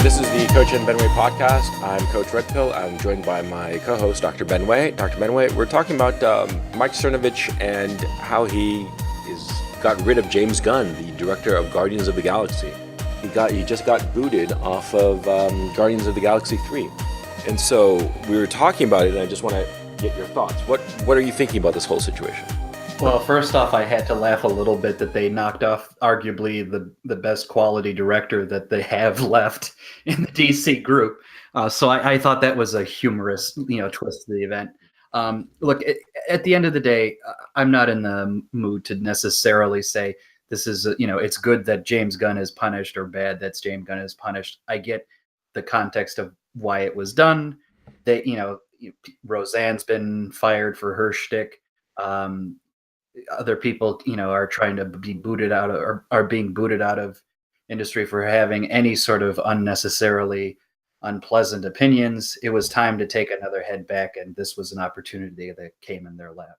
This is the Coach and Benway podcast. I'm Coach Red Pill. I'm joined by my co-host, Dr. Benway. Dr. Benway, we're talking about Mike Cernovich and how he got rid of James Gunn, the director of Guardians of the Galaxy. He just got booted off of Guardians of the Galaxy 3. And so we were talking about it, and I just want to get your thoughts. What are you thinking about this whole situation? Well, first off, I had to laugh a little bit that they knocked off arguably the best quality director that they have left in the DC group. So I thought that was a humorous, twist to the event. Look, at the end of the day, I'm not in the mood to necessarily say this is, it's good that James Gunn is punished or bad that James Gunn is punished. I get the context of why it was done. That, Roseanne's been fired for her shtick. Other people, are trying to be booted out of, or are being booted out of industry for having any sort of unnecessarily unpleasant opinions. It was time to take another head back, and this was an opportunity that came in their lap.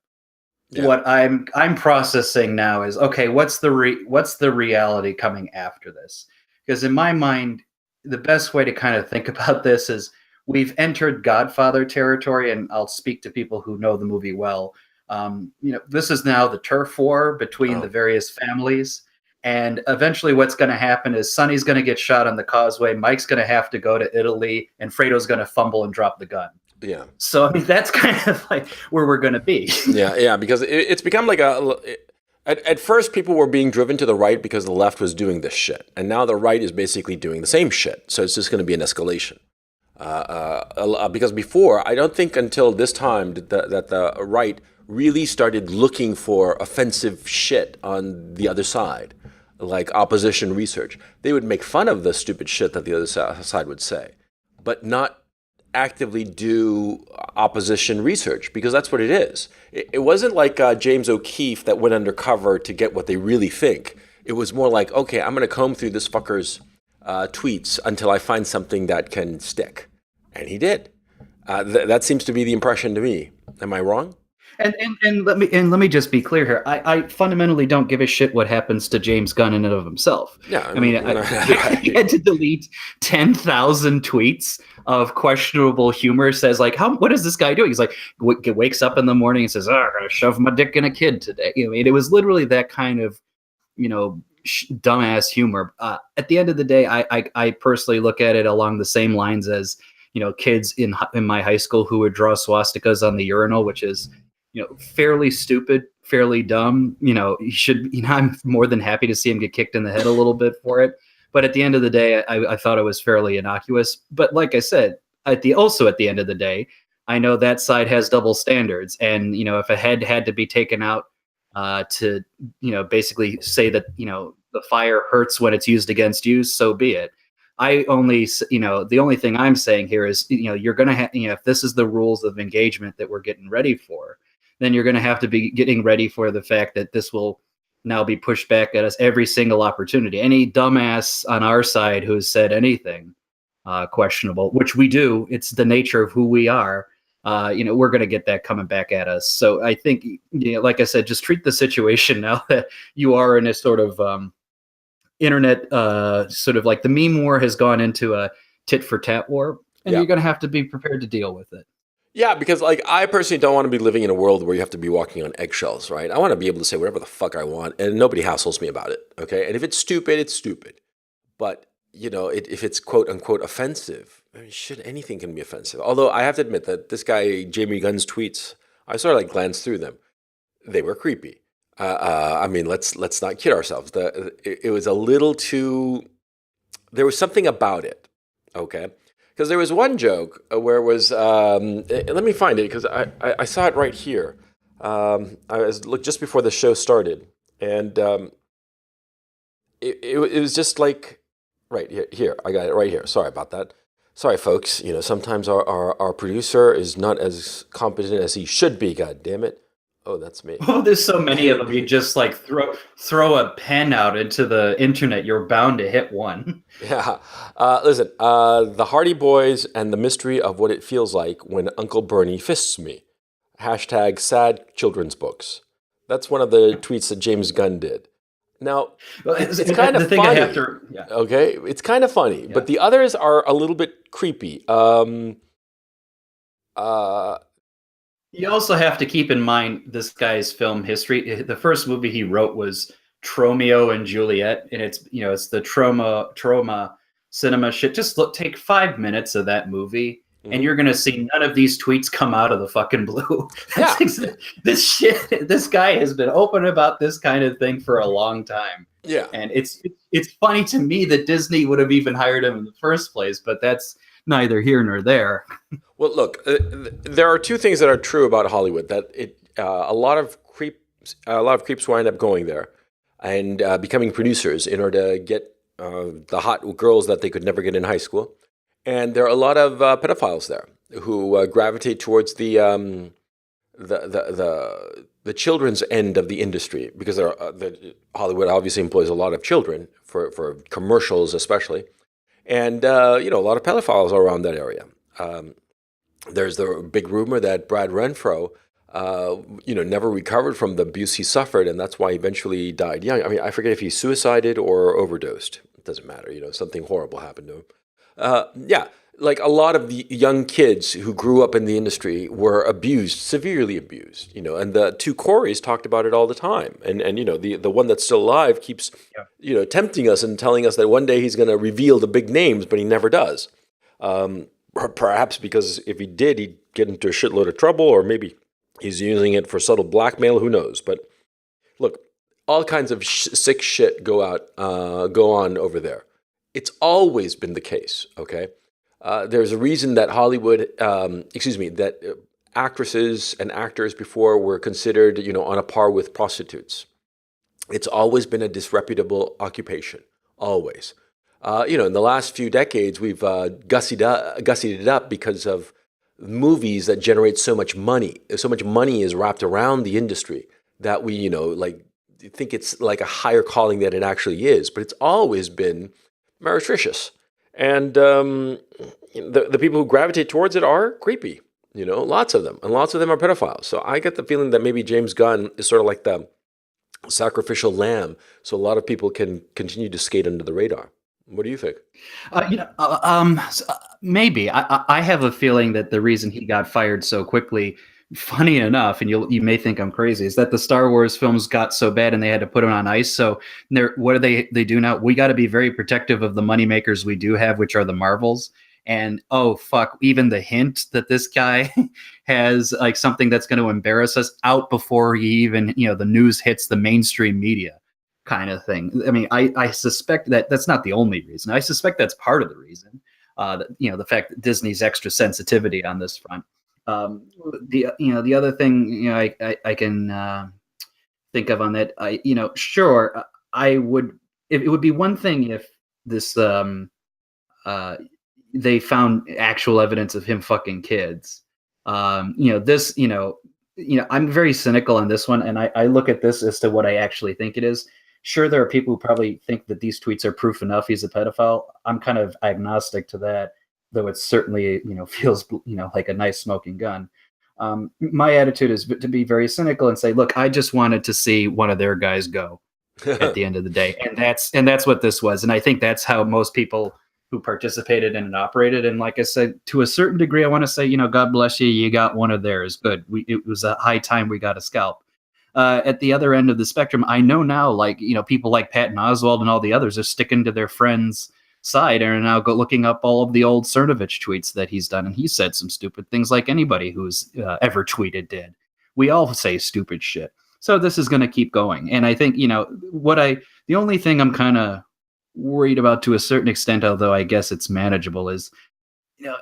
Yeah. What I'm processing now is, okay, what's the reality coming after this? Because in my mind, the best way to kind of think about this is we've entered Godfather territory, and I'll speak to people who know the movie well. This is now the turf war between the various families. And eventually what's going to happen is Sonny's going to get shot on the causeway. Mike's going to have to go to Italy, and Fredo's going to fumble and drop the gun. Yeah. So, that's kind of like where we're going to be. Yeah, because it's become like at first people were being driven to the right because the left was doing this shit. And now the right is basically doing the same shit. So it's just going to be an escalation. Because before, I don't think until this time that the right really started looking for offensive shit on the other side, like opposition research. They would make fun of the stupid shit that the other side would say, but not actively do opposition research, because that's what it is. It wasn't like James O'Keefe that went undercover to get what they really think. It was more like, okay, I'm going to comb through this fucker's tweets until I find something that can stick. And he did. That seems to be the impression to me. Am I wrong? And let me just be clear here. I fundamentally don't give a shit what happens to James Gunn in and of himself. Yeah, he had to delete 10,000 tweets of questionable humor. Says like, what is this guy doing? He's like, wakes up in the morning and says, "Oh, I'm gonna shove my dick in a kid today." It was literally that kind of, dumbass humor. At the end of the day, I personally look at it along the same lines as kids in my high school who would draw swastikas on the urinal, which is fairly stupid, fairly dumb. I'm more than happy to see him get kicked in the head a little bit for it. But at the end of the day, I thought it was fairly innocuous. But like I said, at the end of the day, I know that side has double standards. And, if a head had to be taken out to, basically say that, the fire hurts when it's used against you, so be it. The only thing I'm saying here is, you're going to have, if this is the rules of engagement that we're getting ready for, then you're going to have to be getting ready for the fact that this will now be pushed back at us every single opportunity. Any dumbass on our side who's said anything questionable, which we do, it's the nature of who we are. We're going to get that coming back at us. So I think, like I said, just treat the situation now that you are in a sort of internet, sort of like the meme war has gone into a tit for tat war, and you're going to have to be prepared to deal with it. Yeah, because I personally don't want to be living in a world where you have to be walking on eggshells, right? I want to be able to say whatever the fuck I want, and nobody hassles me about it, okay? And if it's stupid, it's stupid. But, if it's quote unquote offensive, anything can be offensive. Although I have to admit that this guy, Jamie Gunn's tweets, I sort of glanced through them. They were creepy. Let's not kid ourselves. It was a little too. There was something about it, okay? Because there was one joke where it was. Let me find it because I saw it right here. I was just before the show started, and it was just like right here. I got it right here. Sorry about that. Sorry, folks. Sometimes our producer is not as competent as he should be. God damn it. Oh, that's me. Oh, there's so many of them. You just throw a pen out into the internet, you're bound to hit one. Yeah. Listen, the Hardy Boys and the mystery of what it feels like when Uncle Bernie fists me. # sad children's books. That's one of the tweets that James Gunn did. Now, Well, it's kind of the thing I have funny. to, yeah, Okay, it's kind of funny, yeah. but the others are a little bit creepy. Uh, You also have to keep in mind this guy's film history. The first movie he wrote was Tromeo and Juliet, and it's the trauma cinema shit. Just take 5 minutes of that movie, and mhm. you're gonna see none of these tweets come out of the fucking blue. Yeah, This shit. This guy has been open about this kind of thing for a long time, yeah. and it's funny to me that Disney would have even hired him in the first place. But that's neither here nor there. Well, look, there are two things that are true about Hollywood. That a lot of creeps wind up going there and becoming producers in order to get the hot girls that they could never get in high school. And there are a lot of pedophiles there who gravitate towards the children's end of the industry because Hollywood obviously employs a lot of children for commercials, especially, and a lot of pedophiles are around that area. Um, there's the big rumor that Brad Renfro, never recovered from the abuse he suffered, and that's why he eventually died young. I mean, I forget if he suicided or overdosed. It doesn't matter. Something horrible happened to him. Yeah, like a lot of the young kids who grew up in the industry were abused, severely abused. And the two Coreys talked about it all the time. And the one that's still alive keeps, Yeah. tempting us and telling us that one day he's going to reveal the big names, but he never does. Or perhaps because if he did, he'd get into a shitload of trouble, or maybe he's using it for subtle blackmail. Who knows? But look, all kinds of sick shit go on over there. It's always been the case. Okay, there's a reason that actresses and actors before were considered, on a par with prostitutes. It's always been a disreputable occupation. Always. In the last few decades, we've gussied it up because of movies that generate so much money. So much money is wrapped around the industry that we, like think it's like a higher calling than it actually is. But it's always been meretricious, and the people who gravitate towards it are creepy. Lots of them, and lots of them are pedophiles. So I get the feeling that maybe James Gunn is sort of like the sacrificial lamb, so a lot of people can continue to skate under the radar. What do you think? Maybe I have a feeling that the reason he got fired so quickly, funny enough, and you may think I'm crazy, is that the Star Wars films got so bad and they had to put him on ice. So what do they do now? We got to be very protective of the moneymakers we do have, which are the Marvels. And oh fuck, even the hint that this guy has like something that's going to embarrass us out before he even the news hits the mainstream media, kind of thing. I mean, I suspect that that's not the only reason. I suspect that's part of the reason. The fact that Disney's extra sensitivity on this front. The other thing I can think of on that, sure, I would. It would be one thing if this they found actual evidence of him fucking kids. I'm very cynical on this one, and I look at this as to what I actually think it is. Sure, there are people who probably think that these tweets are proof enough he's a pedophile. I'm kind of agnostic to that, though it certainly feels like a nice smoking gun. My attitude is to be very cynical and say, look, I just wanted to see one of their guys go at the end of the day, and that's what this was. And I think that's how most people who participated in and operated. And like I said, to a certain degree, I want to say, God bless you. You got one of theirs. Good. It was a high time we got a scalp. At the other end of the spectrum, I know now, like, people like Patton Oswalt and all the others are sticking to their friends' side and are now looking up all of the old Cernovich tweets that he's done. And he said some stupid things like anybody who's ever tweeted did. We all say stupid shit. So this is going to keep going. And I think, the only thing I'm kind of worried about to a certain extent, although I guess it's manageable, is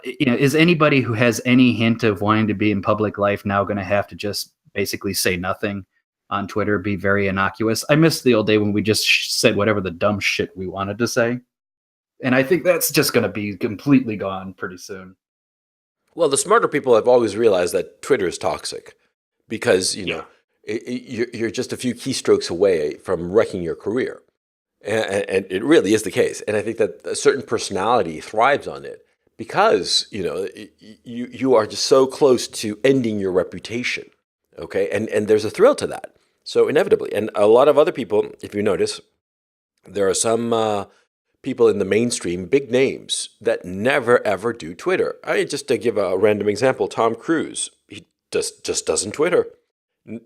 is anybody who has any hint of wanting to be in public life now going to have to just basically say nothing on Twitter, be very innocuous? I miss the old day when we just said whatever the dumb shit we wanted to say, and I think that's just going to be completely gone pretty soon. Well, the smarter people have always realized that Twitter is toxic because you're just a few keystrokes away from wrecking your career. And it really is the case. And I think that a certain personality thrives on it because, you are just so close to ending your reputation. Okay. And there's a thrill to that. So inevitably. And a lot of other people, if you notice, There are some people in the mainstream, big names, that never ever do Twitter. Just to give a random example, Tom Cruise, he just doesn't Twitter.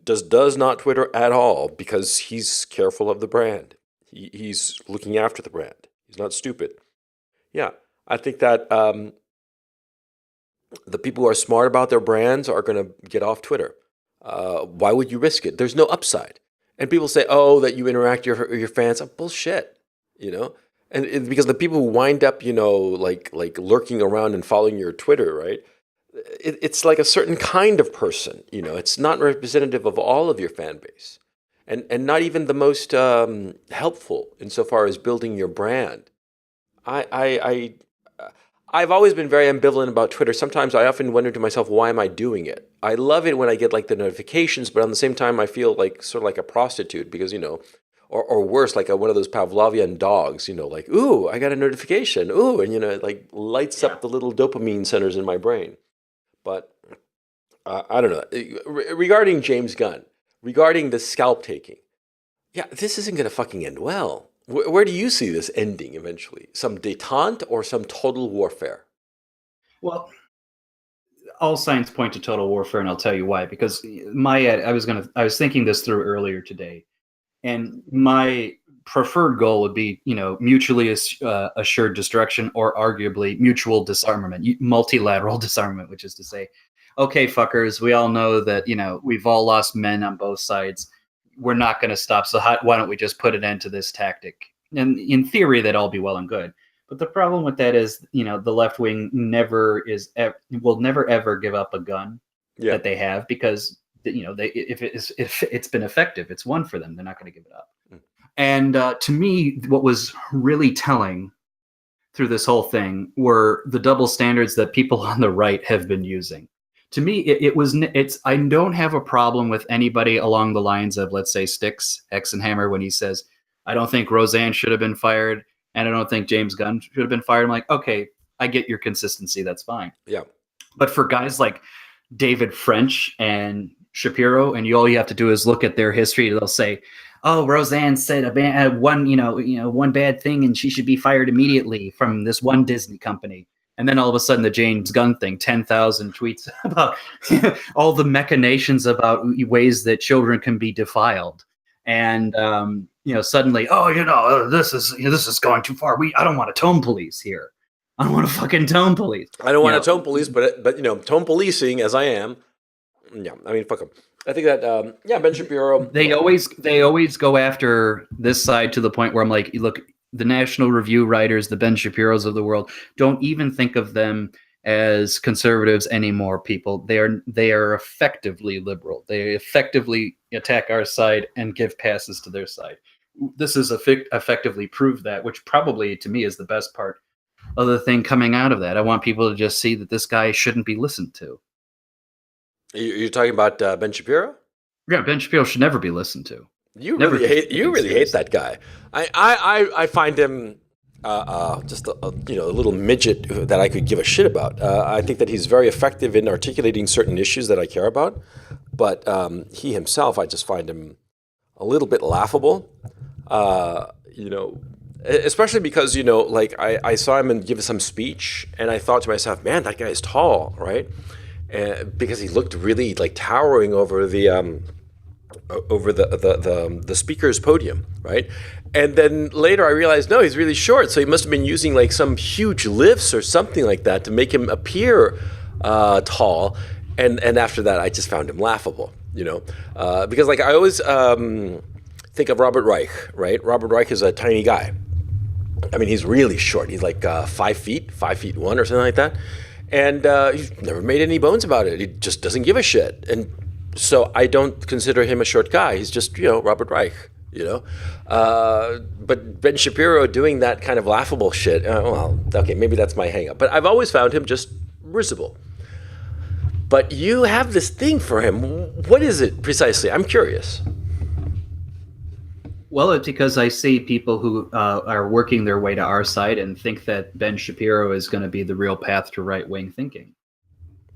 Does not Twitter at all because he's careful of the brand. He's looking after the brand. He's not stupid. Yeah, I think that the people who are smart about their brands are going to get off Twitter. Why would you risk it? There's no upside. And people say, "Oh, that you interact with your fans." Oh, bullshit, you know. And because the people who wind up, like lurking around and following your Twitter, right? It's like a certain kind of person, you know. It's not representative of all of your fan base, and not even the most helpful insofar as building your brand. I I've always been very ambivalent about Twitter. Sometimes I often wonder to myself, why am I doing it? I love it when I get like the notifications, but on the same time, I feel like sort of like a prostitute because, or worse, like one of those Pavlovian dogs, like, ooh, I got a notification. Ooh, and, it like lights up the little dopamine centers in my brain. But I don't know. Regarding James Gunn, regarding the scalp taking, yeah, this isn't going to fucking end well. Where do you see this ending eventually? Some detente or some total warfare? Well, all signs point to total warfare, and I'll tell you why. Because I was thinking this through earlier today, and my preferred goal would be, mutually assured destruction, or arguably mutual disarmament, multilateral disarmament, which is to say, okay, fuckers, we all know that, we've all lost men on both sides. We're not going to stop. So why don't we just put an end to this tactic? And in theory, that'd all be well and good. But the problem with that is, the left wing will never ever give up a gun that they have, because if it's been effective, it's won for them. They're not going to give it up. And to me, what was really telling through this whole thing were the double standards that people on the right have been using. To me, I don't have a problem with anybody along the lines of, let's say, Styx, Hexenhammer, when he says, I don't think Roseanne should have been fired, and I don't think James Gunn should have been fired. I'm like, okay, I get your consistency. That's fine. Yeah. But for guys like David French and Shapiro, and all you have to do is look at their history, they'll say, oh, Roseanne said one bad thing, and she should be fired immediately from this one Disney company. And then all of a sudden, the James Gunn thing, 10,000 tweets about all the machinations about ways that children can be defiled. And, suddenly, this is going too far. I don't want a tone police here. I don't want a fucking tone police. I don't want a tone police, but tone policing as I am. Yeah, I mean, fuck them. I think that, Ben Shapiro. They always go after this side to the point where I'm like, look, the National Review writers, the Ben Shapiros of the world, don't even think of them as conservatives anymore, people. They are effectively liberal. They effectively attack our side and give passes to their side. This is effectively proved that, which probably to me is the best part of the thing coming out of that. I want people to just see that this guy shouldn't be listened to. You're talking about Ben Shapiro? Yeah, Ben Shapiro should never be listened to. You really hate that guy. I find him just a little midget that I could give a shit about. I think that he's very effective in articulating certain issues that I care about, but he himself, I just find him a little bit laughable. Especially because I saw him give some speech, and I thought to myself, man, that guy is tall, right? Because he looked really like towering over the speaker's podium, right? And then later I realized, no, he's really short. So he must have been using like some huge lifts or something like that to make him appear tall. And after that, I just found him laughable, because like I always think of Robert Reich, right? Robert Reich is a tiny guy. I mean, he's really short. He's like 5 feet, 5'1" or something like that. And he's never made any bones about it. He just doesn't give a shit. And so I don't consider him a short guy. He's just, Robert Reich, But Ben Shapiro doing that kind of laughable shit, okay, maybe that's my hang up. But I've always found him just risible. But you have this thing for him. What is it precisely? I'm curious. Well, it's because I see people who are working their way to our side and think that Ben Shapiro is going to be the real path to right-wing thinking.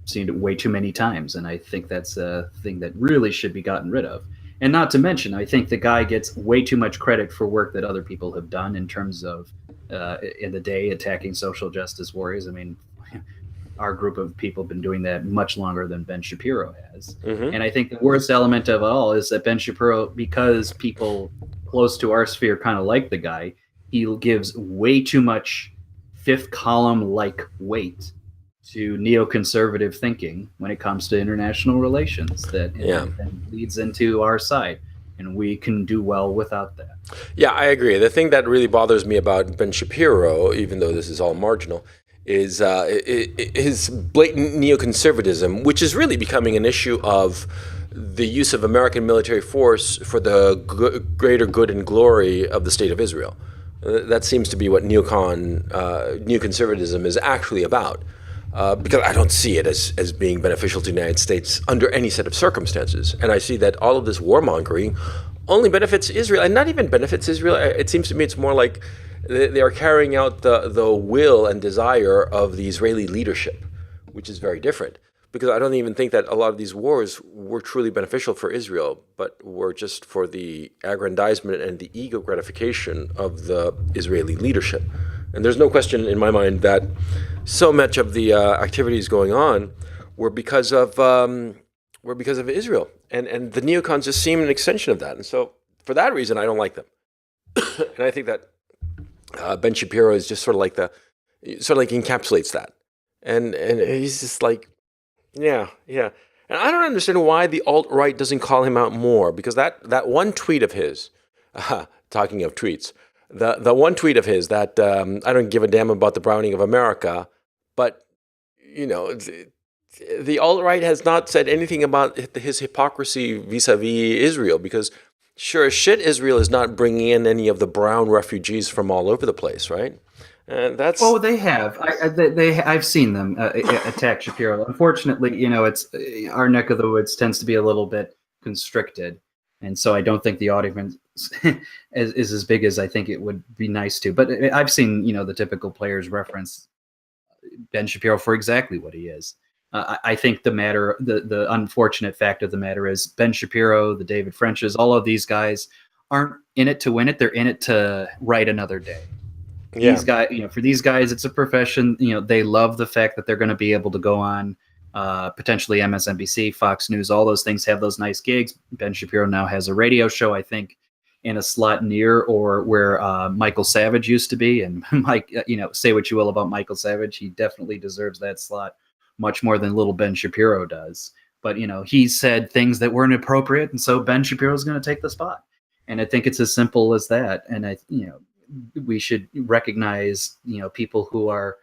I've seen it way too many times, and I think that's a thing that really should be gotten rid of. And not to mention, I think the guy gets way too much credit for work that other people have done in terms of in the day attacking social justice warriors. I mean, our group of people have been doing that much longer than Ben Shapiro has. Mm-hmm. And I think the worst element of it all is that Ben Shapiro, because people close to our sphere kind of like the guy, he gives way too much fifth column like weight to neoconservative thinking when it comes to international relations that leads into our side. And we can do well without that. Yeah, I agree. The thing that really bothers me about Ben Shapiro, even though this is all marginal, is his blatant neoconservatism, which is really becoming an issue of the use of American military force for the greater good and glory of the state of Israel. That seems to be what neoconservatism is actually about. Because I don't see it as being beneficial to the United States under any set of circumstances. And I see that all of this warmongering only benefits Israel, and not even benefits Israel. It seems to me it's more like they are carrying out the will and desire of the Israeli leadership, which is very different. Because I don't even think that a lot of these wars were truly beneficial for Israel, but were just for the aggrandizement and the ego gratification of the Israeli leadership. And there's no question in my mind that so much of the activities going on were because of Israel, and the neocons just seem an extension of that. And so, for that reason, I don't like them. And I think that Ben Shapiro is just sort of like encapsulates that, and he's just like, yeah. And I don't understand why the alt-right doesn't call him out more, because that one tweet of his, talking of tweets. The one tweet of his that I don't give a damn about the browning of America, but the alt-right has not said anything about his hypocrisy vis-a-vis Israel, because sure as shit Israel is not bringing in any of the brown refugees from all over the place, right? And that's they have. I've seen them attack Shapiro. Unfortunately, it's our neck of the woods tends to be a little bit constricted. And so I don't think the audience is as big as I think it would be nice to. But I've seen, the typical players reference Ben Shapiro for exactly what he is. I think the unfortunate fact of the matter is Ben Shapiro, the David Frenches, all of these guys aren't in it to win it. They're in it to write another day. Yeah. These guys, for these guys, it's a profession. They love the fact that they're going to be able to go on potentially MSNBC, Fox News, all those things, have those nice gigs. Ben Shapiro now has a radio show, I think, in a slot near or where Michael Savage used to be. And Mike, say what you will about Michael Savage, he definitely deserves that slot much more than little Ben Shapiro does. But, he said things that weren't appropriate, and so Ben Shapiro is going to take the spot. And I think it's as simple as that. And we should recognize, people who are,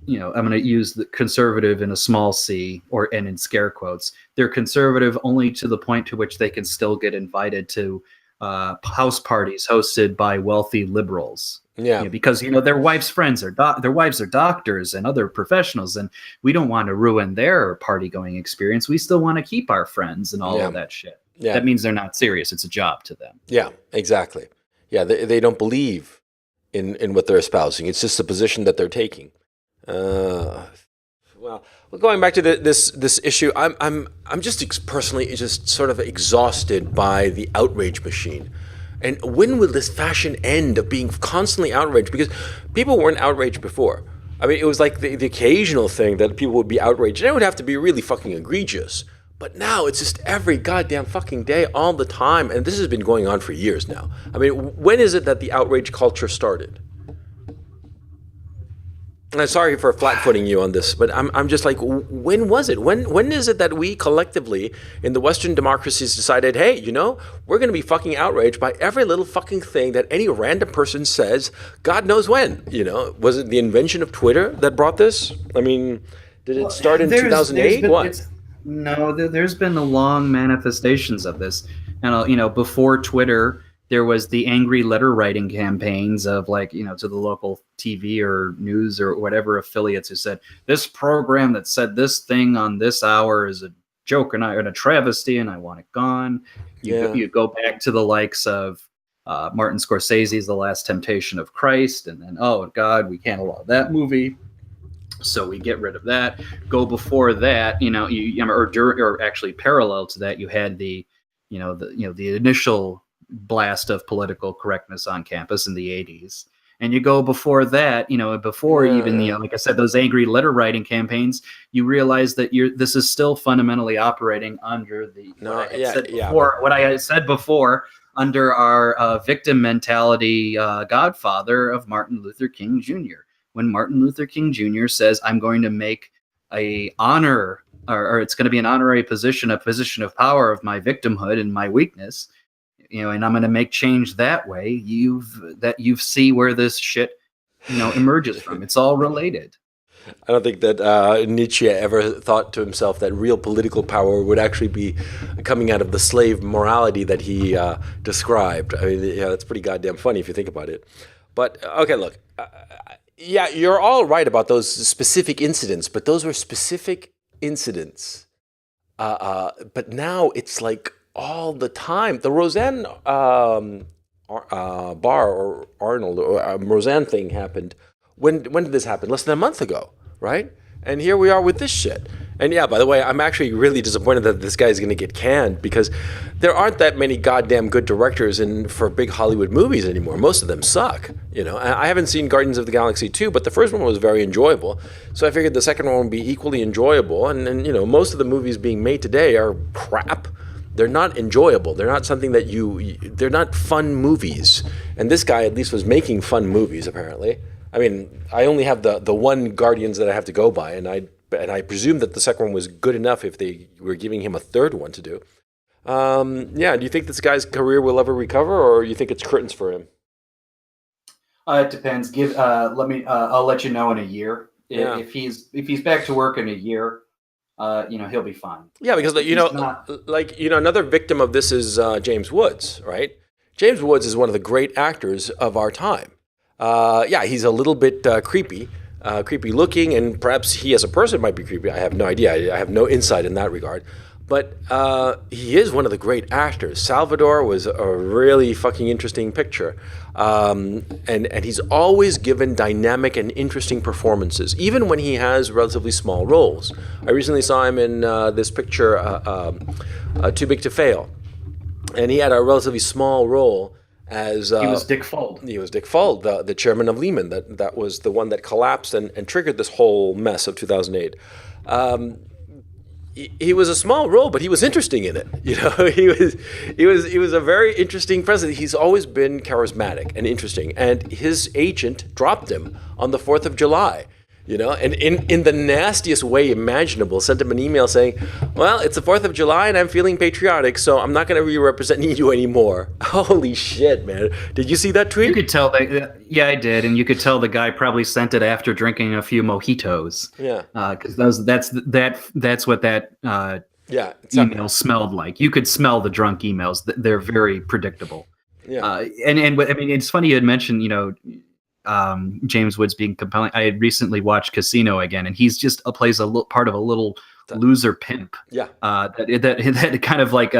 I'm going to use the conservative in a small c and in scare quotes. They're conservative only to the point to which they can still get invited to house parties hosted by wealthy liberals. Yeah, because their wives' friends are their wives are doctors and other professionals, and we don't want to ruin their party going experience. We still want to keep our friends and all of that shit. Yeah. That means they're not serious. It's a job to them. Yeah, exactly. Yeah, they don't believe in what they're espousing. It's just a position that they're taking. Well, going back to this issue, I'm just personally just sort of exhausted by the outrage machine. And when will this fashion end of being constantly outraged? Because people weren't outraged before. I mean, it was like the occasional thing that people would be outraged, and it would have to be really fucking egregious. But now it's just every goddamn fucking day, all the time, and this has been going on for years now. I mean, when is it that the outrage culture started? And I'm sorry for flat-footing you on this, but I'm just like, when was it? When is it that we collectively in the Western democracies decided, hey, we're going to be fucking outraged by every little fucking thing that any random person says, God knows when? Was it the invention of Twitter that brought this? I mean, did it start in 2008? What? No, there's been long manifestations of this. And, before Twitter, there was the angry letter writing campaigns of to the local TV or news or whatever affiliates who said, this program that said this thing on this hour is a joke and a travesty and I want it gone. You go back to the likes of Martin Scorsese's The Last Temptation of Christ, and then, oh, God, we can't allow that movie. So we get rid of that. Go before that, or actually parallel to that, you had the the initial blast of political correctness on campus in the 80s. And you go before that, before even like I said, those angry letter writing campaigns, you realize that this is still fundamentally operating under what I had said before, under our victim mentality godfather of Martin Luther King Jr. When Martin Luther King Jr. says, I'm going to make a honor, or it's going to be an honorary position, a position of power of my victimhood and my weakness, and I'm going to make change that way. You see where this shit, emerges from. It's all related. I don't think that Nietzsche ever thought to himself that real political power would actually be coming out of the slave morality that he described. I mean, that's pretty goddamn funny if you think about it. But, okay, look, you're all right about those specific incidents, but those were specific incidents. But now it's like all the time. The Roseanne Barr or Arnold or Roseanne thing happened. When did this happen? Less than a month ago, right? And here we are with this shit. And by the way, I'm actually really disappointed that this guy is going to get canned, because there aren't that many goddamn good directors for big Hollywood movies anymore. Most of them suck, I haven't seen Guardians of the Galaxy 2, but the first one was very enjoyable. So I figured the second one would be equally enjoyable. And most of the movies being made today are crap. They're not enjoyable. They're not something that they're not fun movies. And this guy at least was making fun movies, apparently. I mean, I only have the one Guardians that I have to go by, and I presume that the second one was good enough if they were giving him a third one to do. Do you think this guy's career will ever recover, or you think it's curtains for him? It depends. I'll let you know in a year. Yeah. If he's back to work in a year, he'll be fine. Yeah, because another victim of this is James Woods, right? James Woods is one of the great actors of our time. He's a little bit creepy looking, and perhaps he as a person might be creepy. I have no idea. I have no insight in that regard. But he is one of the great actors. Salvador was a really fucking interesting picture. And he's always given dynamic and interesting performances, even when he has relatively small roles. I recently saw him in this picture, Too Big to Fail. And he had a relatively small role as... he was Dick Fuld. He was Dick Fuld, the chairman of Lehman. That was the one that collapsed and triggered this whole mess of 2008. He was a small role, but he was interesting in it. He was a very interesting president. He's always been charismatic and interesting. And his agent dropped him on the 4th of July. And in the nastiest way imaginable, sent him an email saying, well, it's the 4th of July and I'm feeling patriotic, so I'm not going to be representing you anymore. Holy shit, man. Did you see that tweet? You could tell yeah, I did. And you could tell the guy probably sent it after drinking a few mojitos. Yeah. Because that's what that email smelled like. You could smell the drunk emails. They're very predictable. Yeah. And I mean, it's funny you had mentioned, James Woods being compelling. I had recently watched Casino again, and he's just plays part of a little loser pimp. Yeah. That kind of like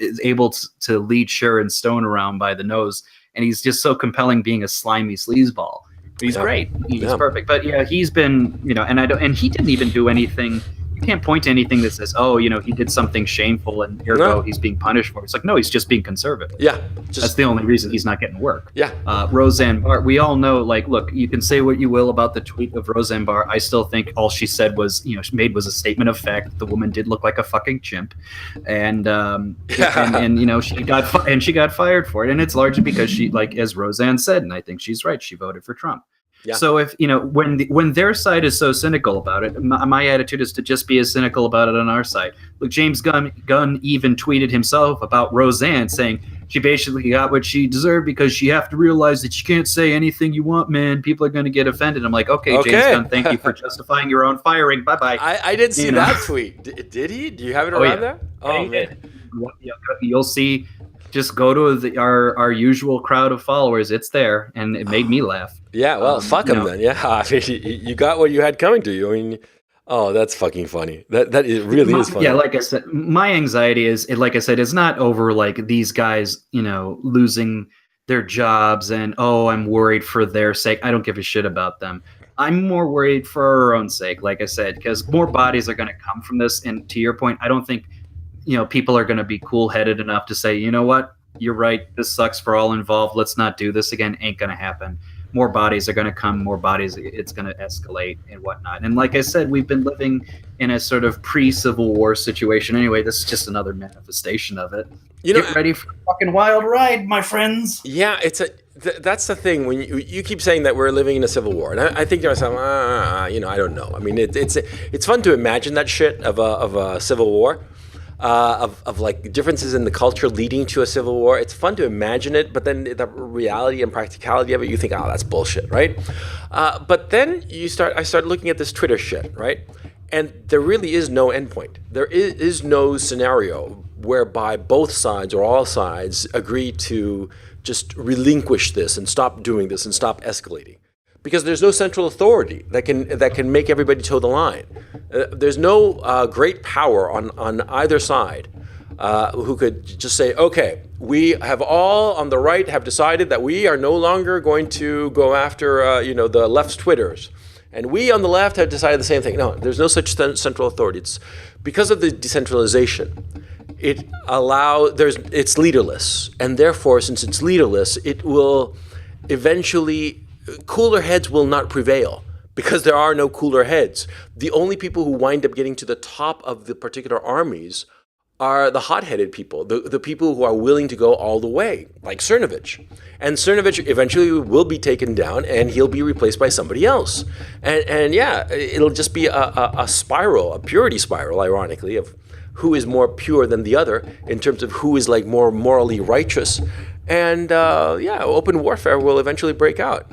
is able to lead Sharon Stone around by the nose, and he's just so compelling, being a slimy sleazeball. But he's great. He's perfect. But he's been and he didn't even do anything. You can't point to anything that says, he did something shameful and ergo he's being punished for it. It's like, no, he's just being conservative. Yeah. That's the only reason he's not getting work. Yeah. Roseanne Barr, we all know, look, you can say what you will about the tweet of Roseanne Barr. I still think all she said was, was a statement of fact that the woman did look like a fucking chimp. And, she got fired for it. And it's largely because she, as Roseanne said, and I think she's right, she voted for Trump. Yeah. So if when their side is so cynical about it, my attitude is to just be as cynical about it on our side. Look, James Gunn even tweeted himself about Roseanne, saying she basically got what she deserved because you have to realize that you can't say anything you want, man. People are going to get offended. I'm like, okay, James Gunn, thank you for justifying your own firing. Bye bye. I didn't see that tweet. Did he? Do you have it around there? Oh man, you'll see. Just go to our usual crowd of followers. It's there, and it made me laugh. Yeah, well, fuck him then. Yeah, I mean, you got what you had coming to you. I mean, that's fucking funny. That really is funny. Yeah, like I said, my anxiety is, like I said, it's not over these guys, losing their jobs and I'm worried for their sake. I don't give a shit about them. I'm more worried for our own sake, like I said, because more bodies are going to come from this. And to your point, I don't think. people are going to be cool-headed enough to say, you know what, you're right, this sucks for all involved, let's not do this again. Ain't going to happen. More bodies are going to come, more bodies, it's going to escalate and whatnot. And like I said, we've been living in a sort of pre-Civil War situation anyway. This is just another manifestation of it. Get ready for a fucking wild ride, my friends. Yeah, that's the thing. When you keep saying that we're living in a civil war, and I think to myself, I don't know. I mean, it's fun to imagine that shit of a civil war, of like differences in the culture leading to a civil war. It's fun to imagine it, but then the reality and practicality of it, you think, oh, that's bullshit, right? But then I start looking at this Twitter shit, right? And there really is no endpoint. There is no scenario whereby both sides or all sides agree to just relinquish this and stop doing this and stop escalating, because there's no central authority that can make everybody toe the line. There's no great power on either side who could just say, okay, we have all on the right have decided that we are no longer going to go after the left's Twitters. And we on the left have decided the same thing. No, there's no such central authority. It's because of the decentralization. It's leaderless. And therefore, since it's leaderless, it will eventually, cooler heads will not prevail because there are no cooler heads. The only people who wind up getting to the top of the particular armies are the hot-headed people, the people who are willing to go all the way, like Cernovich. And Cernovich eventually will be taken down, and he'll be replaced by somebody else. And yeah, it'll just be a spiral, a purity spiral, ironically, of who is more pure than the other in terms of who is like more morally righteous. And open warfare will eventually break out.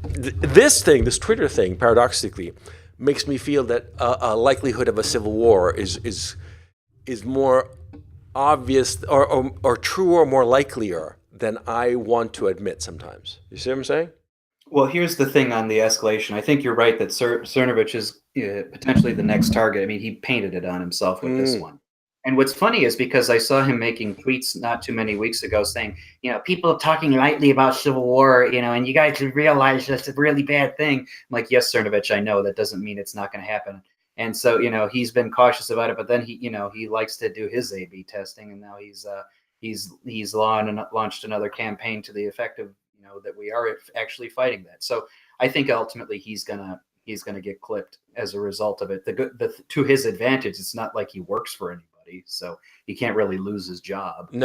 This Twitter thing, paradoxically, makes me feel that a likelihood of a civil war is more obvious or truer or more likelier than I want to admit sometimes. You see what I'm saying? Well, here's the thing on the escalation. I think you're right that Cernovich is potentially the next target. I mean, he painted it on himself with this one. And what's funny is because I saw him making tweets not too many weeks ago saying, people talking lightly about civil war, and you guys should realize that's a really bad thing. I'm like, yes, Cernovich, I know that doesn't mean it's not going to happen. And so, he's been cautious about it, but then he likes to do his A/B testing, and now he's launched another campaign to the effect of, that we are actually fighting that. So I think ultimately he's gonna get clipped as a result of it. To his advantage, it's not like he works for anybody, so he can't really lose his job. The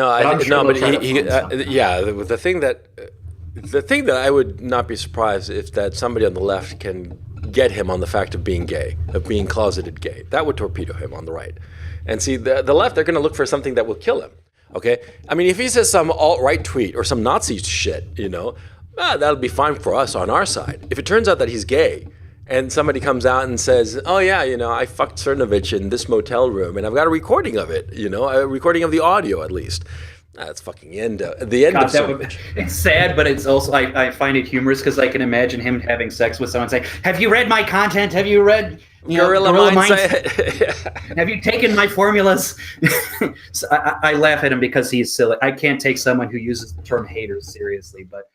thing that I would not be surprised if that somebody on the left can get him on the fact of being gay, of being closeted gay. That would torpedo him on the right. And see, the left, they're going to look for something that will kill him. Okay? I mean, if he says some alt-right tweet or some Nazi shit, that'll be fine for us on our side. If it turns out that he's gay and somebody comes out and says, oh yeah, I fucked Cernovich in this motel room and I've got a recording of it, a recording of the audio at least. That's fucking the end of Cernovich. It's sad, but it's also, I find it humorous because I can imagine him having sex with someone saying, have you read my content? Have you read Gorilla Mindset? Have you taken my formulas? So I laugh at him because he's silly. I can't take someone who uses the term haters seriously, but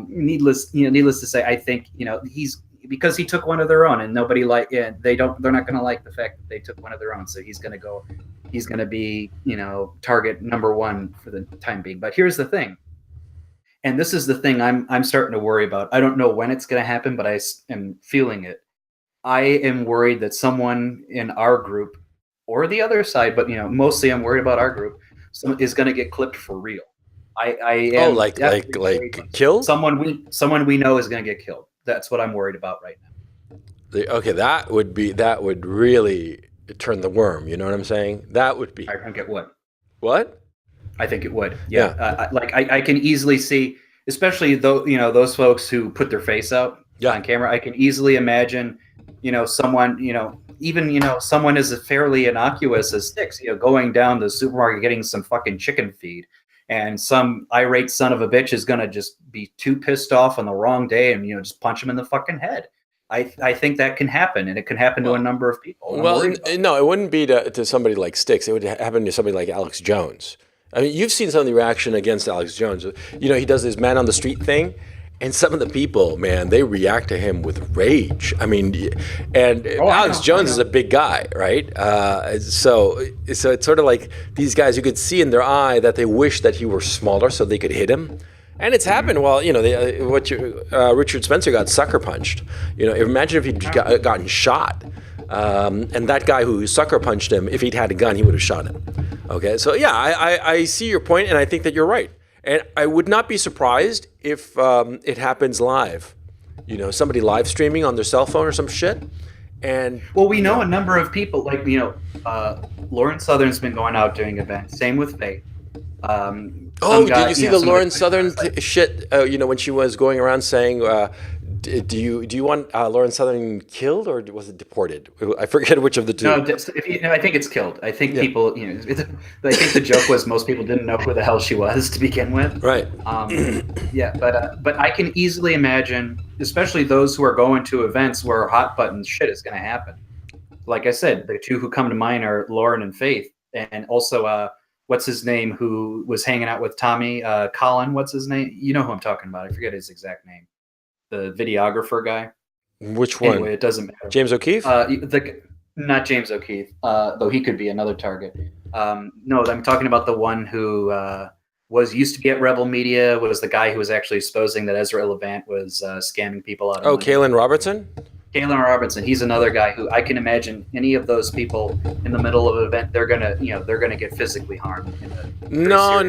needless to say, I think, he's, because he took one of their own and nobody they're not going to like the fact that they took one of their own. So he's going to be, target number one for the time being. But here's the thing. And this is the thing I'm starting to worry about. I don't know when it's going to happen, but I am feeling it. I am worried that someone in our group or the other side, but mostly I'm worried about our group, is going to get clipped for real. I am like killed? Someone we know is going to get killed. That's what I'm worried about right now. Okay, that would really turn the worm. You know what I'm saying? That would be. I think it would. What? I think it would. Yeah. I can easily see, especially those folks who put their face out on camera. I can easily imagine, someone, even someone as fairly innocuous as Sticks, going down to the supermarket getting some fucking chicken feed. And some irate son of a bitch is going to just be too pissed off on the wrong day and, just punch him in the fucking head. I think that can happen, and it can happen to a number of people. No, it wouldn't be to somebody like Sticks. It would happen to somebody like Alex Jones. I mean, you've seen some of the reaction against Alex Jones. He does his man on the street thing, And some of the people, man, they react to him with rage. I mean, and Alex Jones is a big guy, right? So it's sort of like these guys, you could see in their eye that they wish that he were smaller so they could hit him. And it's happened while, Richard Spencer got sucker punched. Imagine if he'd gotten shot. And that guy who sucker punched him, if he'd had a gun, he would have shot him. Okay, so yeah, I see your point, and I think that you're right. And I would not be surprised if it happens live. Somebody live streaming on their cell phone or some shit. And we know a number of people, like, Lauren Southern's been going out doing events. Same with Faith. Did you see the Lauren Southern shit? When she was going around saying, "Do you want Lauren Southern killed or was it deported?" I forget which of the two. No, I think it's killed. I think people, I think the joke was most people didn't know who the hell she was to begin with. Right. But I can easily imagine, especially those who are going to events where hot button shit is going to happen. Like I said, the two who come to mind are Lauren and Faith, and also what's his name, who was hanging out with Tommy, Colin, what's his name? You know who I'm talking about. I forget his exact name. The videographer guy. Which one? Anyway, it doesn't matter. James O'Keefe? Not James O'Keefe, though he could be another target. No, I'm talking about the one who used to be at Rebel Media, was the guy who was actually exposing that Ezra Levant was scamming people out of money. Kalen Robertson? Kalen Robertson, he's another guy who I can imagine any of those people in the middle of an event, they're gonna get physically harmed. No.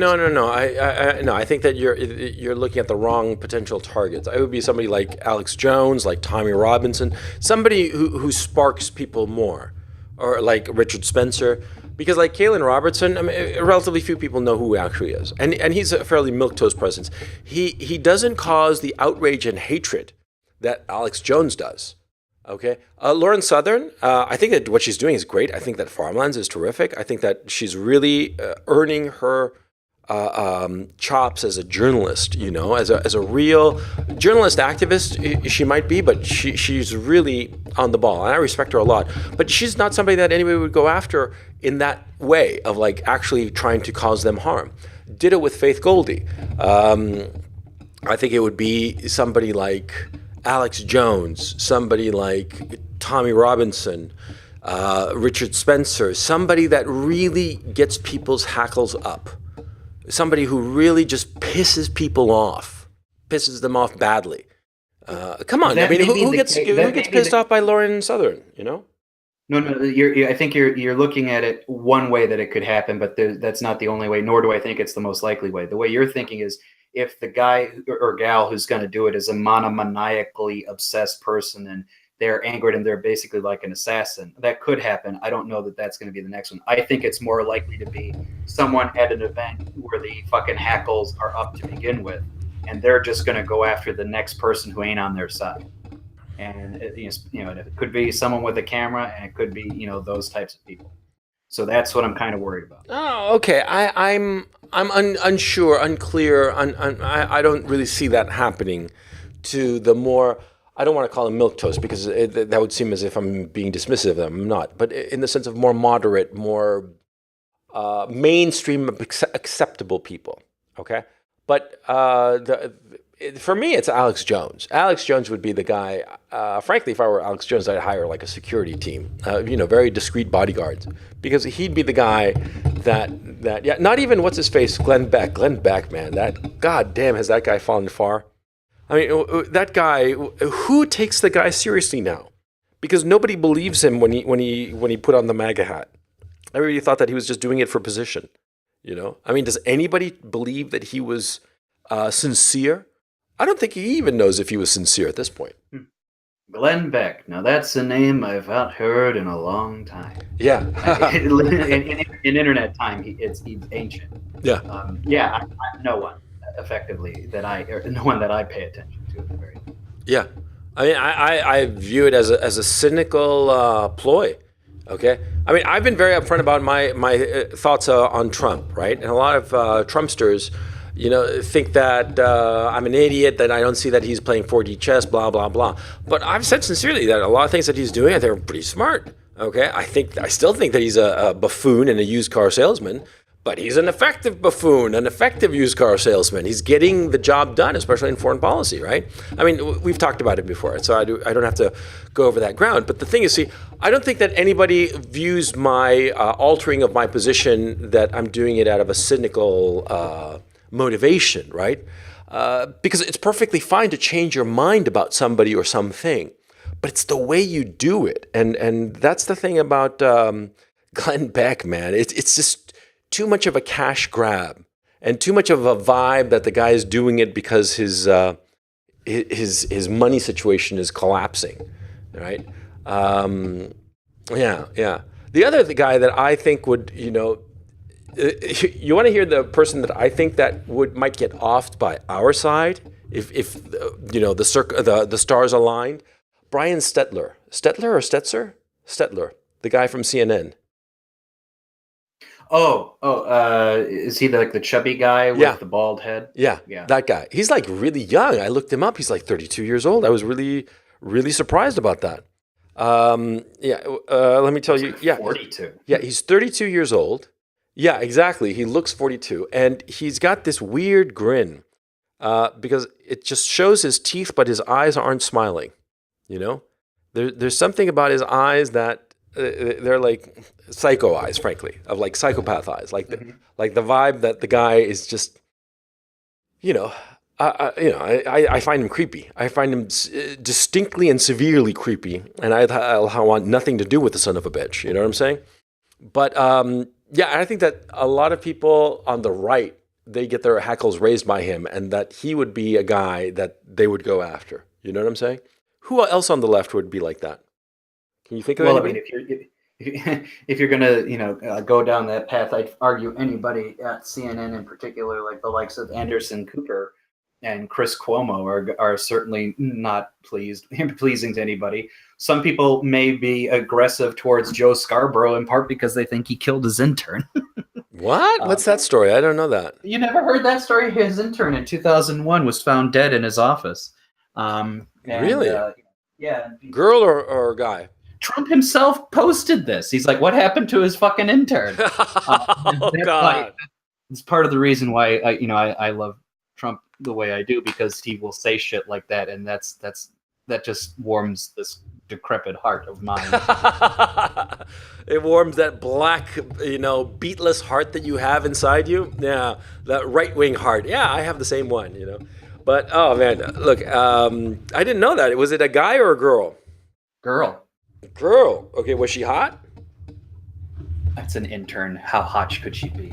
I think that you're looking at the wrong potential targets. It would be somebody like Alex Jones, like Tommy Robinson, somebody who sparks people more, or like Richard Spencer. Because like Kalen Robertson, I mean, relatively few people know who he actually is, and he's a fairly milquetoast presence. He doesn't cause the outrage and hatred that Alex Jones does. Okay. Lauren Southern, I think that what she's doing is great. I think that Farmlands is terrific. I think that she's really earning her chops as a journalist, as a real journalist activist. She might be, but she's really on the ball. And I respect her a lot. But she's not somebody that anybody would go after in that way of like actually trying to cause them harm. Ditto with Faith Goldie. I think it would be somebody like Alex Jones, somebody like Tommy Robinson, Richard Spencer, somebody that really gets people's hackles up, somebody who really just pisses people off, pisses them off badly. Come on, I mean, who gets pissed off by Lauren Southern? No. I think you're looking at it one way that it could happen, but that's not the only way. Nor do I think it's the most likely way. The way you're thinking is, if the guy or gal who's going to do it is a monomaniacally obsessed person and they're angered and they're basically like an assassin, that could happen. I don't know that that's going to be the next one. I think it's more likely to be someone at an event where the fucking hackles are up to begin with, and they're just going to go after the next person who ain't on their side. And it could be someone with a camera, and it could be those types of people. So that's what I'm kind of worried about. Oh, okay. I'm unsure, unclear. I don't really see that happening to the more, I don't want to call them milquetoast because that would seem as if I'm being dismissive of them. I'm not. But in the sense of more moderate, more mainstream acceptable people. Okay. But for me, it's Alex Jones. Alex Jones would be the guy. Frankly, if I were Alex Jones, I'd hire like a security team, very discreet bodyguards, because he'd be the guy that not even what's his face, Glenn Beck, man, that goddamn has that guy fallen far. I mean, that guy, who takes the guy seriously now? Because nobody believes him when he put on the MAGA hat. Everybody thought that he was just doing it for position. I mean, does anybody believe that he was sincere? I don't think he even knows if he was sincere at this point. Glenn Beck. Now that's a name I've not heard in a long time. Yeah. in internet time, he's ancient. Yeah. I no one effectively no one that I pay attention to at the very least. Yeah. I mean, I view it as a cynical ploy. Okay. I mean, I've been very upfront about my thoughts on Trump, right? And a lot of Trumpsters, think that I'm an idiot, that I don't see that he's playing 4D chess, blah, blah, blah. But I've said sincerely that a lot of things that he's doing, I think are pretty smart. Okay. I still think that he's a buffoon and a used car salesman. But he's an effective buffoon, an effective used car salesman. He's getting the job done, especially in foreign policy, right? I mean, we've talked about it before, so I don't have to go over that ground. But the thing is, see, I don't think that anybody views my altering of my position that I'm doing it out of a cynical motivation, right? Because it's perfectly fine to change your mind about somebody or something, but it's the way you do it. And that's the thing about Glenn Beck, man. It's just too much of a cash grab and too much of a vibe that the guy is doing it because his money situation is collapsing, right? Yeah. The other guy that I think would, you want to hear the person that I think that might get offed by our side if the stars aligned. Brian Stetler. Stetler or Stetzer? Stetler, the guy from CNN. Is he the chubby guy with the bald head? Yeah, that guy. He's like really young. I looked him up. He's like 32 years old. I was really, really surprised about that. Let me tell you. 42. Yeah, he's 32 years old. Yeah, exactly. He looks 42. And he's got this weird grin because it just shows his teeth, but his eyes aren't smiling. There's something about his eyes that they're like psycho eyes, frankly, of like psychopath eyes, like the vibe that the guy is just, I find him creepy. I find him distinctly and severely creepy, and I want nothing to do with the son of a bitch. You know what I'm saying? But I think that a lot of people on the right, they get their hackles raised by him, and that he would be a guy that they would go after. You know what I'm saying? Who else on the left would be like that? Can you think of anybody? I mean, if you're gonna go down that path, I'd argue anybody at CNN in particular, like the likes of Anderson Cooper and Chris Cuomo, are certainly not pleasing to anybody. Some people may be aggressive towards Joe Scarborough in part because they think he killed his intern. What? What's that story? I don't know that. You never heard that story? His intern in 2001 was found dead in his office. Really? Yeah. Girl or guy? Trump himself posted this. He's like, what happened to his fucking intern? God. It's part of the reason why I love Trump the way I do, because he will say shit like that, and that just warms this decrepit heart of mine. It warms that black, beatless heart that you have inside you. Yeah, that right-wing heart. Yeah, I have the same one, But, oh, man, look, I didn't know that. Was it a guy or a girl? Girl. Okay, was she hot? That's an intern. How hot could she be?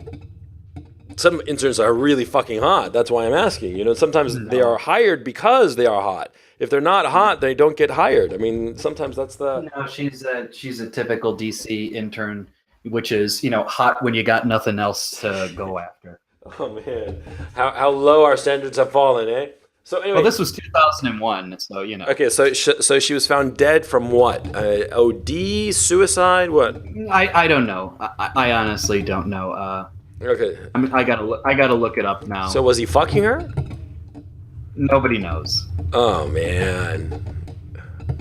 Some interns are really fucking hot. That's why I'm asking. Sometimes they are hired because they are hot. If they're not hot, they don't get hired. I mean, sometimes that's the... No, she's a typical DC intern, which is, hot when you got nothing else to go after. Oh, man. How low our standards have fallen, eh? So anyway, well, this was 2001, so Okay, so she was found dead from what? OD, suicide, what? I don't know. I honestly don't know. Okay. I gotta look it up now. So was he fucking her? Nobody knows. Oh man.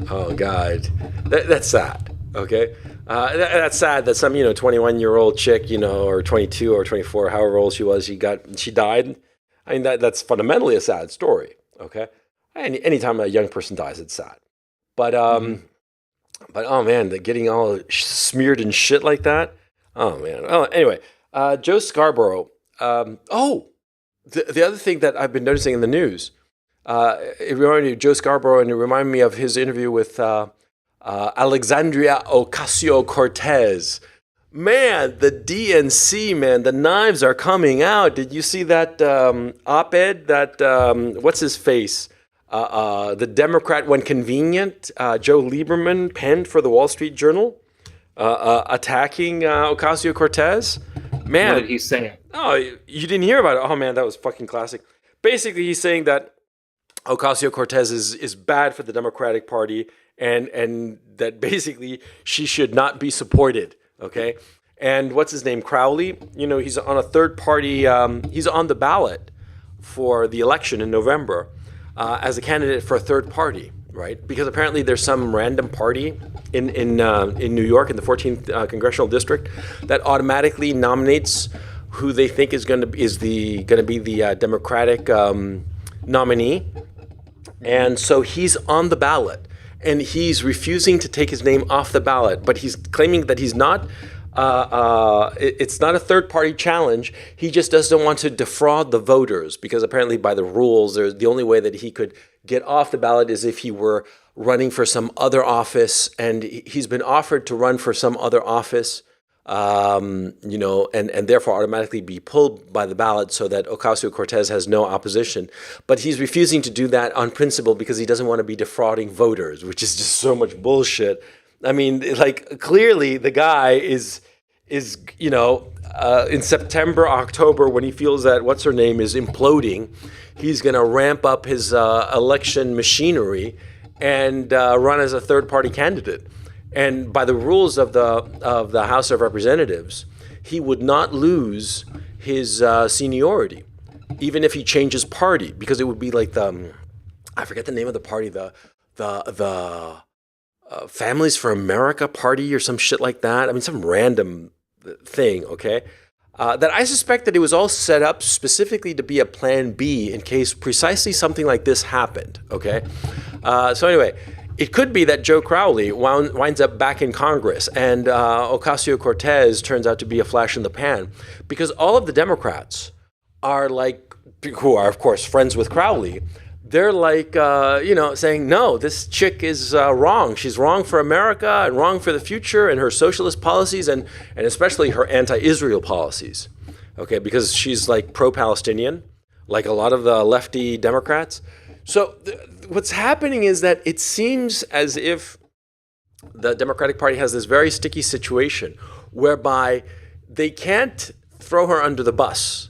Oh God. That's sad. Okay. That's sad that some 21-year-old chick or 22 or 24, however old she was, she died. I mean, that's fundamentally a sad story, okay? Anytime a young person dies, it's sad. But oh man, they're getting all smeared in shit like that. Oh man. Oh, anyway, Joe Scarborough. The other thing that I've been noticing in the news, it reminded me of Joe Scarborough, and it reminded me of his interview with Alexandria Ocasio-Cortez. Man, the DNC, man, the knives are coming out. Did you see that op-ed that, what's his face? The Democrat, when convenient, Joe Lieberman penned for the Wall Street Journal, attacking Ocasio-Cortez? Man. What did he say? Oh, you didn't hear about it? Oh, man, that was fucking classic. Basically, he's saying that Ocasio-Cortez is bad for the Democratic Party and that basically she should not be supported. Okay, and what's his name? Crowley. He's on a third party. He's on the ballot for the election in November as a candidate for a third party, right? Because apparently there's some random party in New York in the 14th congressional district that automatically nominates who they think is going to be the Democratic nominee, and so he's on the ballot, and he's refusing to take his name off the ballot, but he's claiming that he's not. It's not a third-party challenge. He just doesn't want to defraud the voters because apparently by the rules, the only way that he could get off the ballot is if he were running for some other office, and he's been offered to run for some other office, and therefore automatically be pulled by the ballot so that Ocasio-Cortez has no opposition. But he's refusing to do that on principle because he doesn't want to be defrauding voters, which is just so much bullshit. I mean, like, clearly the guy is in September, October, when he feels that what's her name is imploding, he's going to ramp up his election machinery and run as a third-party candidate. And by the rules of the House of Representatives, he would not lose his seniority, even if he changes party, because it would be like I forget the name of the party, the Families for America Party or some shit like that. I mean, some random thing, okay? That I suspect that it was all set up specifically to be a plan B in case precisely something like this happened, okay? So anyway, it could be that Joe Crowley winds up back in Congress and Ocasio-Cortez turns out to be a flash in the pan because all of the Democrats are like, who are of course friends with Crowley, they're like, saying, no, this chick is wrong. She's wrong for America and wrong for the future and her socialist policies and especially her anti-Israel policies, okay, because she's like pro-Palestinian, like a lot of the lefty Democrats. So what's happening is that it seems as if the Democratic Party has this very sticky situation whereby they can't throw her under the bus,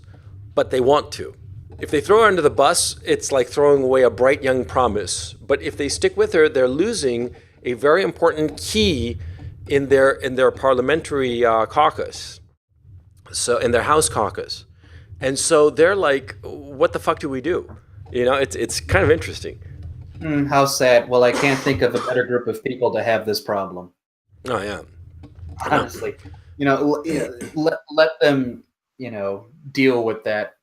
but they want to. If they throw her under the bus, it's like throwing away a bright young promise. But if they stick with her, they're losing a very important key in their parliamentary caucus, so in their House caucus. And so they're like, what the fuck do we do? It's kind of interesting. How sad. Well, I can't think of a better group of people to have this problem. Oh, yeah. Honestly. Let them, deal with that,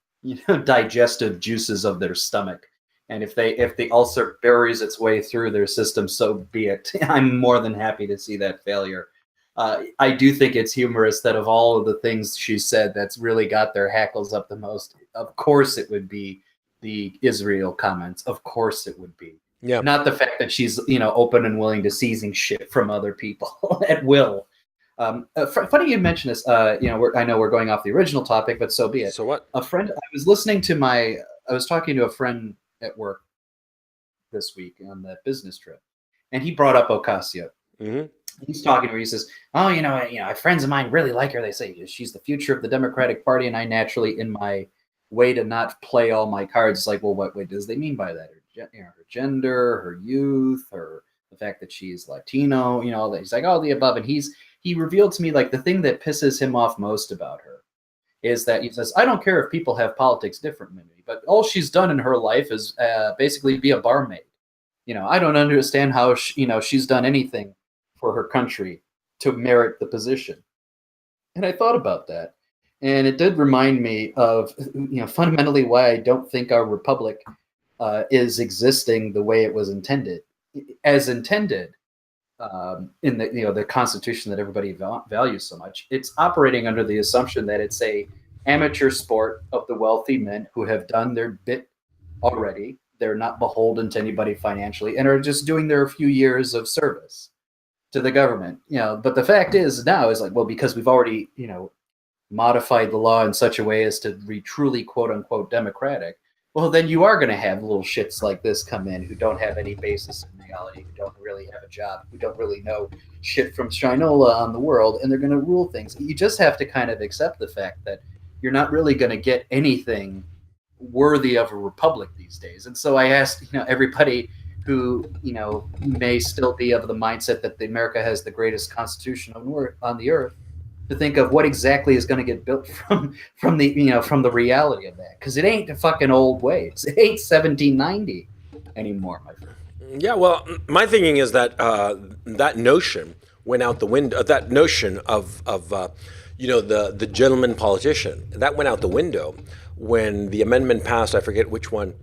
digestive juices of their stomach. And if the ulcer buries its way through their system, so be it. I'm more than happy to see that failure. I do think it's humorous that of all of the things she said that's really got their hackles up the most, of course it would be the Israel comments. Of course it would be. Yeah. Not the fact that she's, open and willing to seizing shit from other people at will. Funny you mention this. I know we're going off the original topic, but so be it. So what? I was talking to a friend at work this week on that business trip, and he brought up Ocasio. Mm-hmm. He's talking to her. He says, "Oh, friends of mine really like her. They say she's the future of the Democratic Party." And I naturally, in my way to not play all my cards, like, well, what does they mean by that? Her gender, her youth, the fact that she's Latino, all that. He's like, all the above. And he revealed to me, like, the thing that pisses him off most about her is that he says, I don't care if people have politics different than me, but all she's done in her life is basically be a barmaid. I don't understand how she's done anything for her country to merit the position. And I thought about that. And it did remind me of, fundamentally why I don't think our republic is existing the way it was intended. As intended, in the Constitution that everybody values so much, it's operating under the assumption that it's a amateur sport of the wealthy men who have done their bit already. They're not beholden to anybody financially and are just doing their few years of service to the government. But the fact is now is like, well, because we've already modified the law in such a way as to be truly quote unquote democratic. Well, then you are going to have little shits like this come in who don't have any basis in reality, who don't really have a job, who don't really know shit from Shinola on the world, and they're going to rule things. You just have to kind of accept the fact that you're not really going to get anything worthy of a republic these days. And so I asked, everybody who, may still be of the mindset that America has the greatest constitution on the earth, to think of what exactly is going to get built from the reality of that, because it ain't the fucking old ways. It ain't 1790 anymore, my friend. Yeah, well, my thinking is that that notion went out the window. That notion of the gentleman politician. That went out the window when the amendment passed, I forget which one,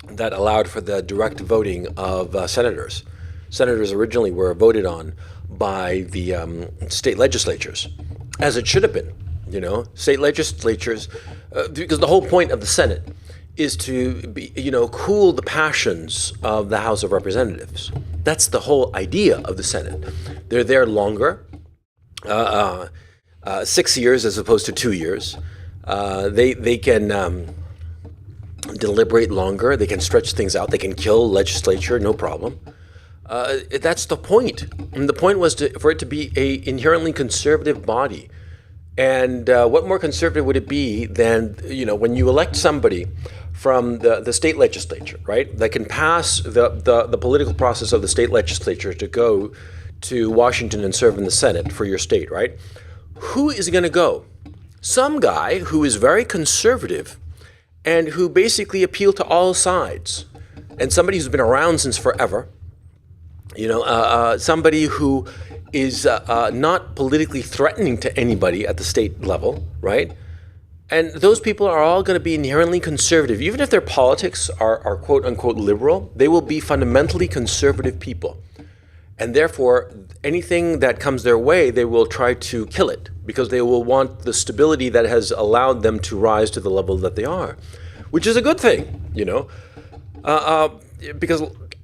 that allowed for the direct voting of senators. Senators originally were voted on by the state legislatures, as it should have been. State legislatures, because the whole point of the Senate is to cool the passions of the House of Representatives. That's the whole idea of the Senate. They're there longer, 6 years as opposed to 2 years. They can deliberate longer. They can stretch things out. They can kill legislature, no problem. That's the point. And the point was for it to be a inherently conservative body. And what more conservative would it be than, when you elect somebody from the state legislature, right, that can pass the political process of the state legislature to go to Washington and serve in the Senate for your state, right? Who is going to go? Some guy who is very conservative and who basically appeal to all sides, and somebody who's been around since forever, somebody who is not politically threatening to anybody at the state level, right? And those people are all going to be inherently conservative. Even if their politics are quote unquote liberal, they will be fundamentally conservative people. And therefore, anything that comes their way, they will try to kill it because they will want the stability that has allowed them to rise to the level that they are, which is a good thing, because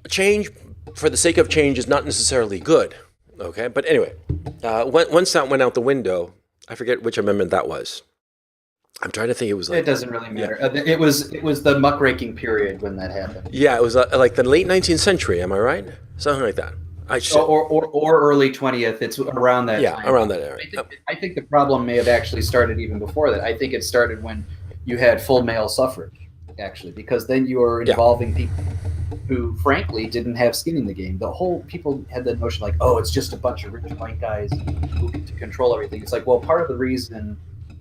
change for the sake of change is not necessarily good. Okay, but anyway, once that went out the window, I forget which amendment that was. I'm trying to think. It was like, it doesn't really matter. Yeah. It was the muckraking period when that happened. Yeah, it was like the late 19th century. Am I right? Something like that. Or early 20th. It's around that. Yeah, time. Around that area. I think the problem may have actually started even before that. I think it started when you had full male suffrage, actually, because then you are involving people who, frankly, didn't have skin in the game. The whole people had the notion like, oh, it's just a bunch of rich white guys who get to control everything. It's like, well, part of the reason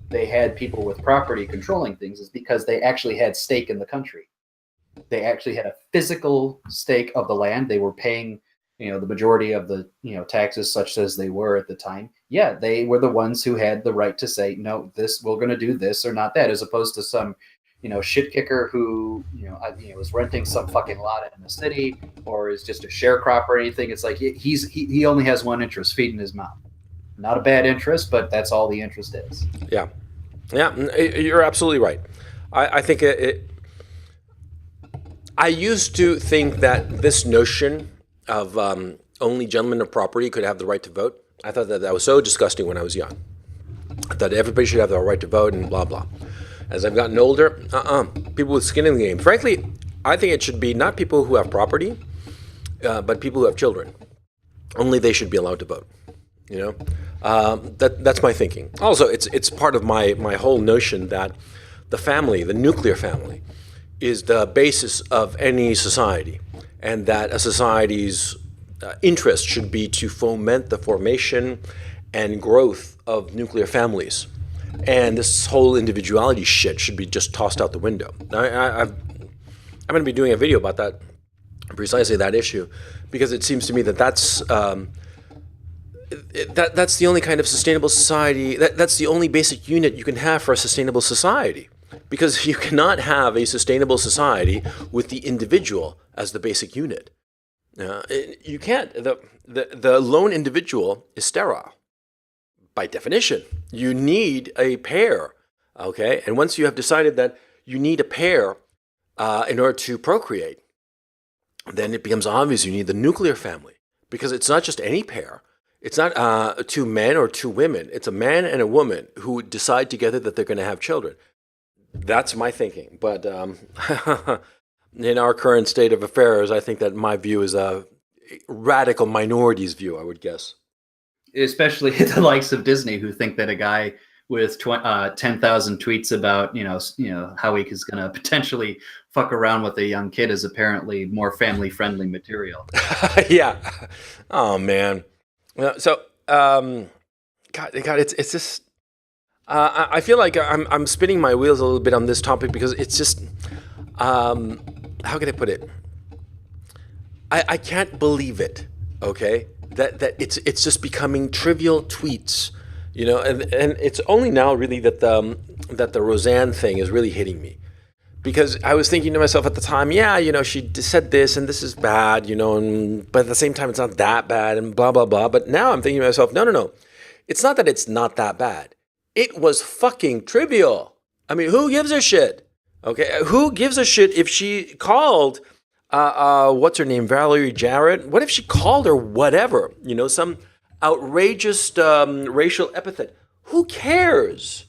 they had people with property controlling things is because they actually had stake in the country. They actually had a physical stake of the land. They were paying, the majority of the, taxes, such as they were at the time. Yeah, they were the ones who had the right to say, no, we're going to do this or not that, as opposed to some shit kicker who, was renting some fucking lot in the city or is just a sharecropper or anything. It's like he only has one interest, feeding his mouth. Not a bad interest, but that's all the interest is. Yeah, you're absolutely right. I think I used to think that this notion of only gentlemen of property could have the right to vote. I thought that was so disgusting when I was young. I thought everybody should have the right to vote and blah, blah. As I've gotten older, people with skin in the game. Frankly, I think it should be not people who have property, but people who have children. Only they should be allowed to vote. That's my thinking. Also, it's part of my whole notion that the family, the nuclear family, is the basis of any society, and that a society's interest should be to foment the formation and growth of nuclear families. And this whole individuality shit should be just tossed out the window. I'm going to be doing a video about that, precisely that issue, because it seems to me that that's the only kind of sustainable society. That's the only basic unit you can have for a sustainable society, because you cannot have a sustainable society with the individual as the basic unit. You can't. The lone individual is sterile. By definition, you need a pair, okay? And once you have decided that you need a pair in order to procreate, then it becomes obvious you need the nuclear family, because it's not just any pair. It's not two men or two women. It's a man and a woman who decide together that they're going to have children. That's my thinking. But in our current state of affairs, I think that my view is a radical minority's view, I would guess. Especially the likes of Disney, who think that a guy with 10,000 tweets about how he is going to potentially fuck around with a young kid is apparently more family friendly material. Yeah. Oh man. So God, it's just. I feel like I'm spinning my wheels a little bit on this topic because it's just. How can I put it? I can't believe it. Okay. That it's just becoming trivial tweets, And it's only now really that the Roseanne thing is really hitting me, because I was thinking to myself at the time, yeah, she said this and this is bad, but at the same time, it's not that bad and blah, blah, blah. But now I'm thinking to myself, no, no, no. It's not that it's not that bad. It was fucking trivial. I mean, who gives a shit? Okay. Who gives a shit if she called, what's her name? Valerie Jarrett? What if she called her whatever, some outrageous racial epithet? Who cares?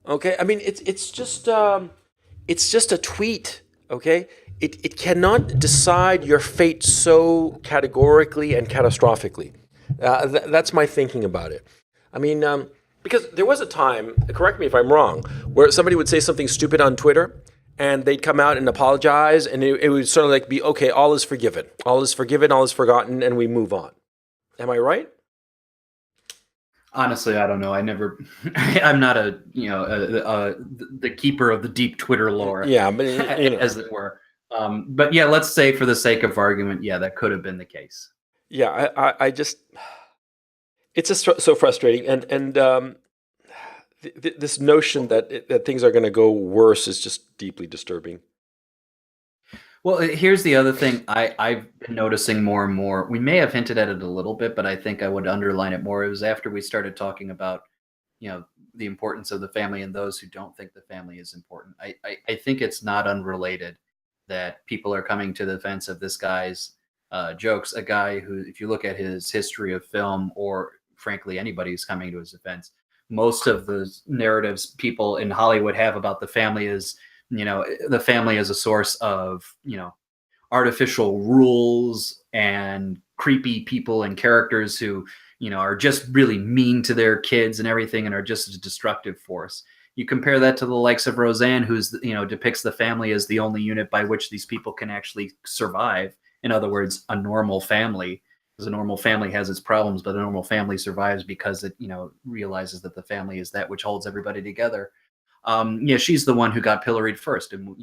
Okay. I mean, it's just a tweet, okay? It cannot decide your fate so categorically and catastrophically. That's my thinking about it. I mean, because there was a time, correct me if I'm wrong, where somebody would say something stupid on Twitter and they'd come out and apologize, and it would sort of like be, okay, all is forgiven. All is forgiven, all is forgotten, and we move on. Am I right? Honestly, I don't know. I'm not the keeper of the deep Twitter lore, Yeah, but as it were. But yeah, let's say for the sake of argument, yeah, that could have been the case. Yeah, I just, it's just so frustrating, and this notion that things are going to go worse is just deeply disturbing. Well, here's the other thing I've been noticing more and more. We may have hinted at it a little bit, but I think I would underline it more. It was after we started talking about, the importance of the family and those who don't think the family is important. I think it's not unrelated that people are coming to the defense of this guy's jokes. A guy who, if you look at his history of film, or frankly, anybody who's coming to his defense, most of the narratives people in Hollywood have about the family is, the family as a source of, artificial rules and creepy people and characters who, are just really mean to their kids and everything and are just a destructive force. You compare that to the likes of Roseanne, who's, depicts the family as the only unit by which these people can actually survive. In other words, a normal family. Because a normal family has its problems, but a normal family survives because it, realizes that the family is that which holds everybody together. Yeah, she's the one who got pilloried first, and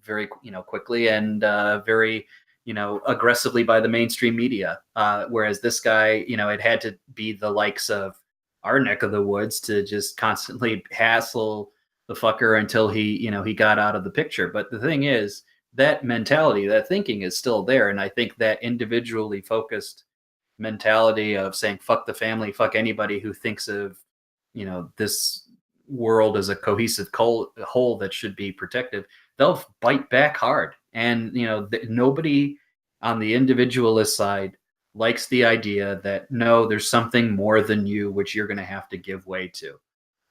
very quickly and very aggressively by the mainstream media. Whereas this guy, it had to be the likes of our neck of the woods to just constantly hassle the fucker until he got out of the picture. But the thing is, that mentality, that thinking is still there, and I think that individually focused mentality of saying fuck the family, fuck anybody who thinks of this world as a cohesive whole that should be protective, they'll bite back hard. And nobody on the individualist side likes the idea that no, there's something more than you which you're going to have to give way to,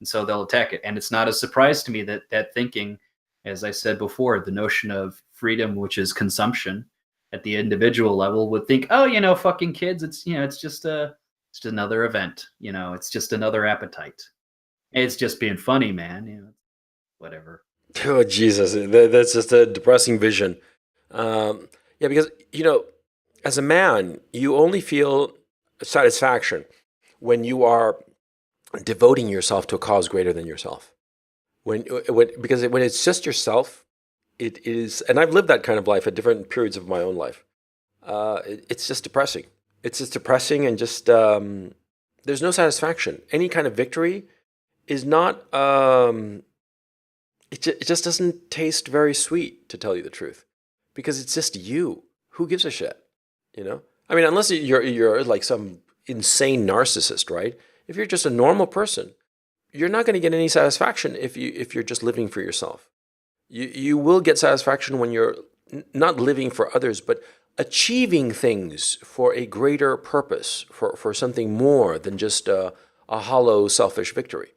and so they'll attack it. And it's not a surprise to me that that thinking, as I said before, the notion of freedom, which is consumption at the individual level, would think, oh, fucking kids, it's just another event, it's just another appetite. It's just being funny, man. Whatever. Oh, Jesus, that's just a depressing vision. Yeah, because, as a man, you only feel satisfaction when you are devoting yourself to a cause greater than yourself. Because when it's just yourself, it is, and I've lived that kind of life at different periods of my own life. It's just depressing. It's just depressing, and just there's no satisfaction. Any kind of victory is not. It just doesn't taste very sweet, to tell you the truth, because it's just you. Who gives a shit? I mean, unless you're like some insane narcissist, right? If you're just a normal person, you're not going to get any satisfaction if you're just living for yourself. You will get satisfaction when you're not living for others, but achieving things for a greater purpose, for something more than just a hollow, selfish victory.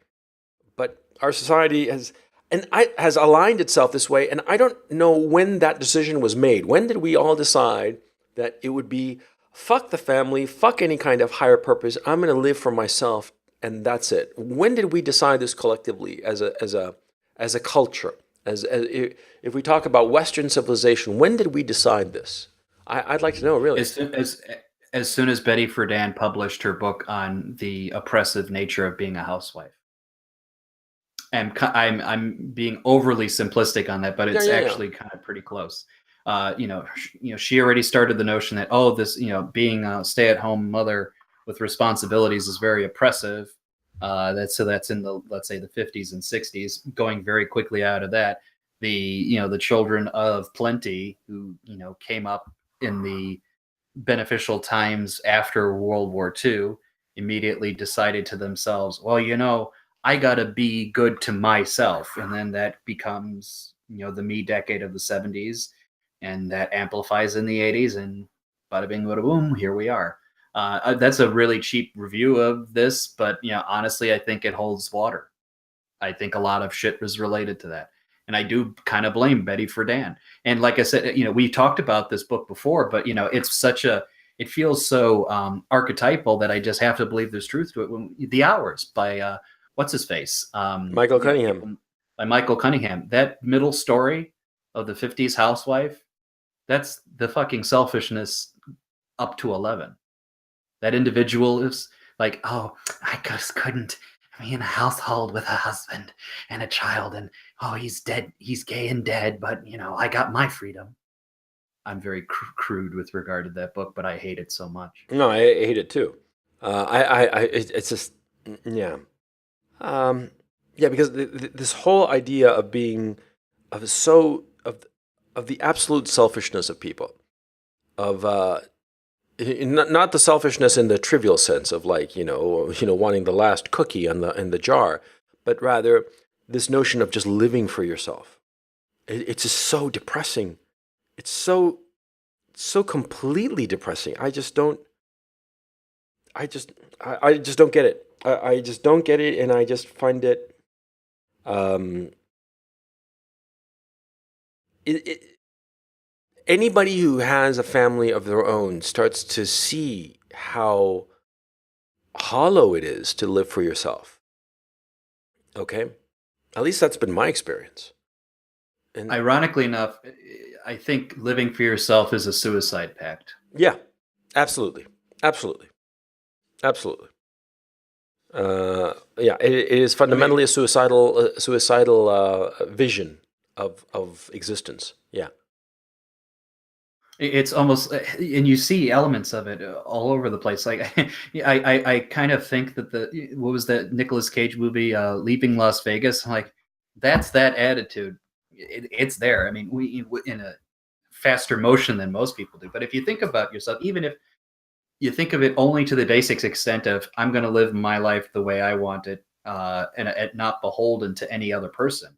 But our society has aligned itself this way, and I don't know when that decision was made. When did we all decide that it would be fuck the family, fuck any kind of higher purpose, I'm going to live for myself, and that's it? When did we decide this collectively as a culture? If we talk about Western civilization, when did we decide this? I'd like to know, really. As soon as Betty Friedan published her book on the oppressive nature of being a housewife. And I'm being overly simplistic on that, but it's actually kind of pretty close. She already started the notion that this being a stay-at-home mother with responsibilities is very oppressive. That's in the, let's say, the 50s and 60s. Going very quickly out of that, the children of plenty who came up in the beneficial times after World War II immediately decided to themselves, well, I got to be good to myself. And then that becomes, the me decade of the 70s. And that amplifies in the 80s. And bada bing, bada boom, here we are. That's a really cheap review of this. But, honestly, I think it holds water. I think a lot of shit was related to that. And I do kind of blame Betty Friedan. And like I said, we talked about this book before, but it feels so archetypal that I just have to believe there's truth to it. The Hours by what's his face, Michael Cunningham. By Michael Cunningham. That middle story of the 50s housewife, that's the fucking selfishness up to 11. That individual is like, oh, I just couldn't be in a household with a husband and a child, and oh, he's dead, he's gay and dead, but I got my freedom. I'm very crude with regard to that book, but I hate it so much. No, I hate it too. It's just, yeah, yeah, because this whole idea of being, of the absolute selfishness of people, of not the selfishness in the trivial sense of like wanting the last cookie in the jar, but rather this notion of just living for yourself. It's just so depressing. It's so completely depressing. I just don't get it. I just don't get it, and I just find it. Anybody who has a family of their own starts to see how hollow it is to live for yourself. Okay? At least that's been my experience. And ironically enough, I think living for yourself is a suicide pact. Yeah, absolutely. Absolutely. Absolutely. Yeah, it is fundamentally a suicidal vision of existence. Yeah. It's almost, and you see elements of it all over the place. Like, I kind of think that what was that Nicolas Cage movie, Leaving Las Vegas? I'm like, that's that attitude. It's there. I mean, we in a faster motion than most people do. But if you think about yourself, even if you think of it only to the basic extent of I'm going to live my life the way I want it, and not beholden to any other person,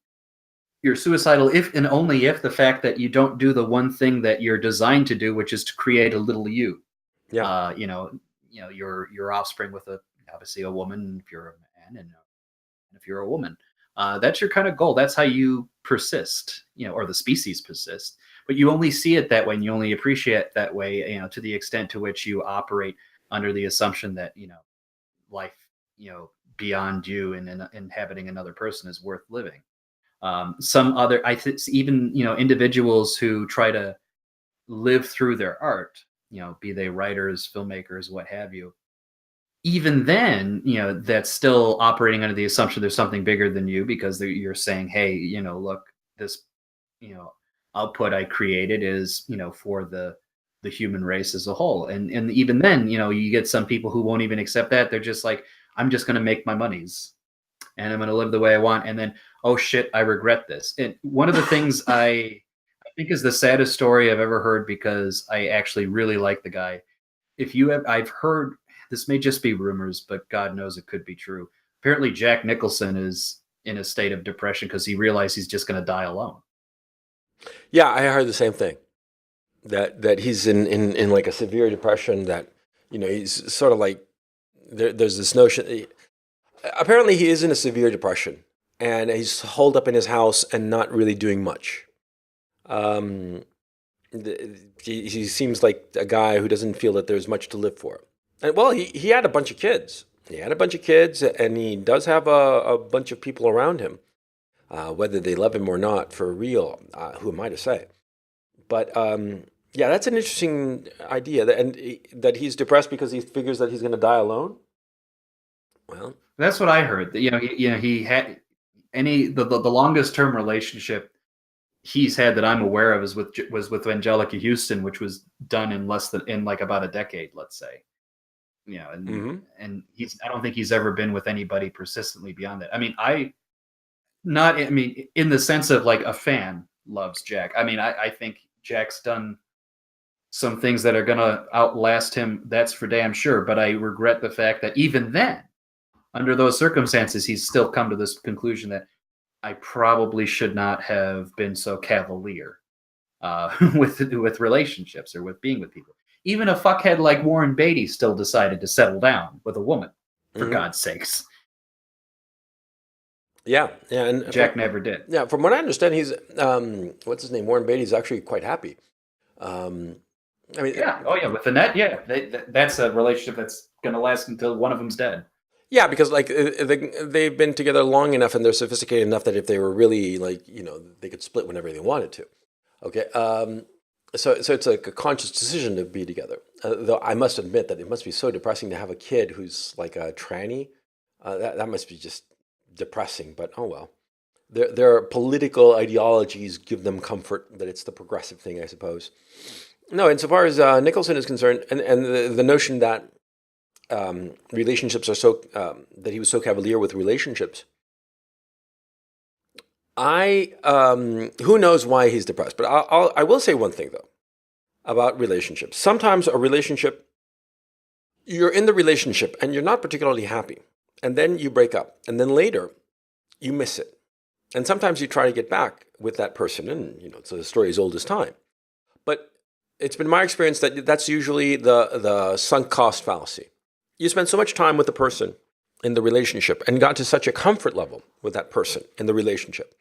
you're suicidal if and only if the fact that you don't do the one thing that you're designed to do, which is to create a little you. Yeah. Your offspring with obviously a woman if you're a man, and if you're a woman. That's your kind of goal. That's how you persist, or the species persist. But you only see it that way, and you only appreciate it that way, to the extent to which you operate under the assumption that life, beyond you and inhabiting another person is worth living. Some other, even individuals who try to live through their art, be they writers, filmmakers, what have you. Even then, that's still operating under the assumption there's something bigger than you, because you're saying, hey, look, this, output I created is, for the human race as a whole. And even then, you get some people who won't even accept that. They're just like, I'm just going to make my monies and I'm going to live the way I want. And then, oh shit, I regret this. And one of the things I think is the saddest story I've ever heard, because I actually really like the guy. I've heard, this may just be rumors, but God knows it could be true. Apparently Jack Nicholson is in a state of depression because he realized he's just going to die alone. Yeah, I heard the same thing. That he's in like a severe depression, that he's sort of like there's this notion. Apparently he is in a severe depression, and he's holed up in his house and not really doing much. He seems like a guy who doesn't feel that there's much to live for. And well, he had a bunch of kids. He had a bunch of kids, and he does have a bunch of people around him. Whether they love him or not, for real, who am I to say? But yeah, that's an interesting idea, that he's depressed because he figures that he's going to die alone. Well, that's what I heard. He had the longest term relationship he's had that I'm aware of was with Angelica Houston, which was done in like about a decade, let's say. and Hmm. I don't think he's ever been with anybody persistently beyond that. I mean, I mean, in the sense of like a fan loves Jack. I mean, I think Jack's done some things that are gonna outlast him. That's for damn sure. But I regret the fact that even then, under those circumstances, he's still come to this conclusion that I probably should not have been so cavalier with relationships or with being with people. Even a fuckhead like Warren Beatty still decided to settle down with a woman, for Hmm. God's sakes. Yeah, yeah, and Jack never did. yeah, from what I understand, he's what's his name? Warren Beatty's actually quite happy. Um, I mean, Yeah. Oh, yeah. With Annette, yeah. That's a relationship that's going to last until one of them's dead. yeah, because like they've been together long enough and they're sophisticated enough that if they were really like, they could split whenever they wanted to. Okay. So it's like a conscious decision to be together. Though I must admit that it must be so depressing to have a kid who's like a tranny. That must be just depressing, but oh well. Their political ideologies give them comfort that it's the progressive thing, I suppose. No, insofar as Nicholson is concerned, and the notion that relationships are so that he was so cavalier with relationships. I who knows why he's depressed, but I will say one thing though about relationships. Sometimes a relationship, you're in the relationship and you're not particularly happy, and then you break up, and then later you miss it, and sometimes you try to get back with that person, and it's a story as old as time. But it's been my experience that that's usually the sunk cost fallacy. You spend so much time with the person in the relationship and got to such a comfort level with that person in the relationship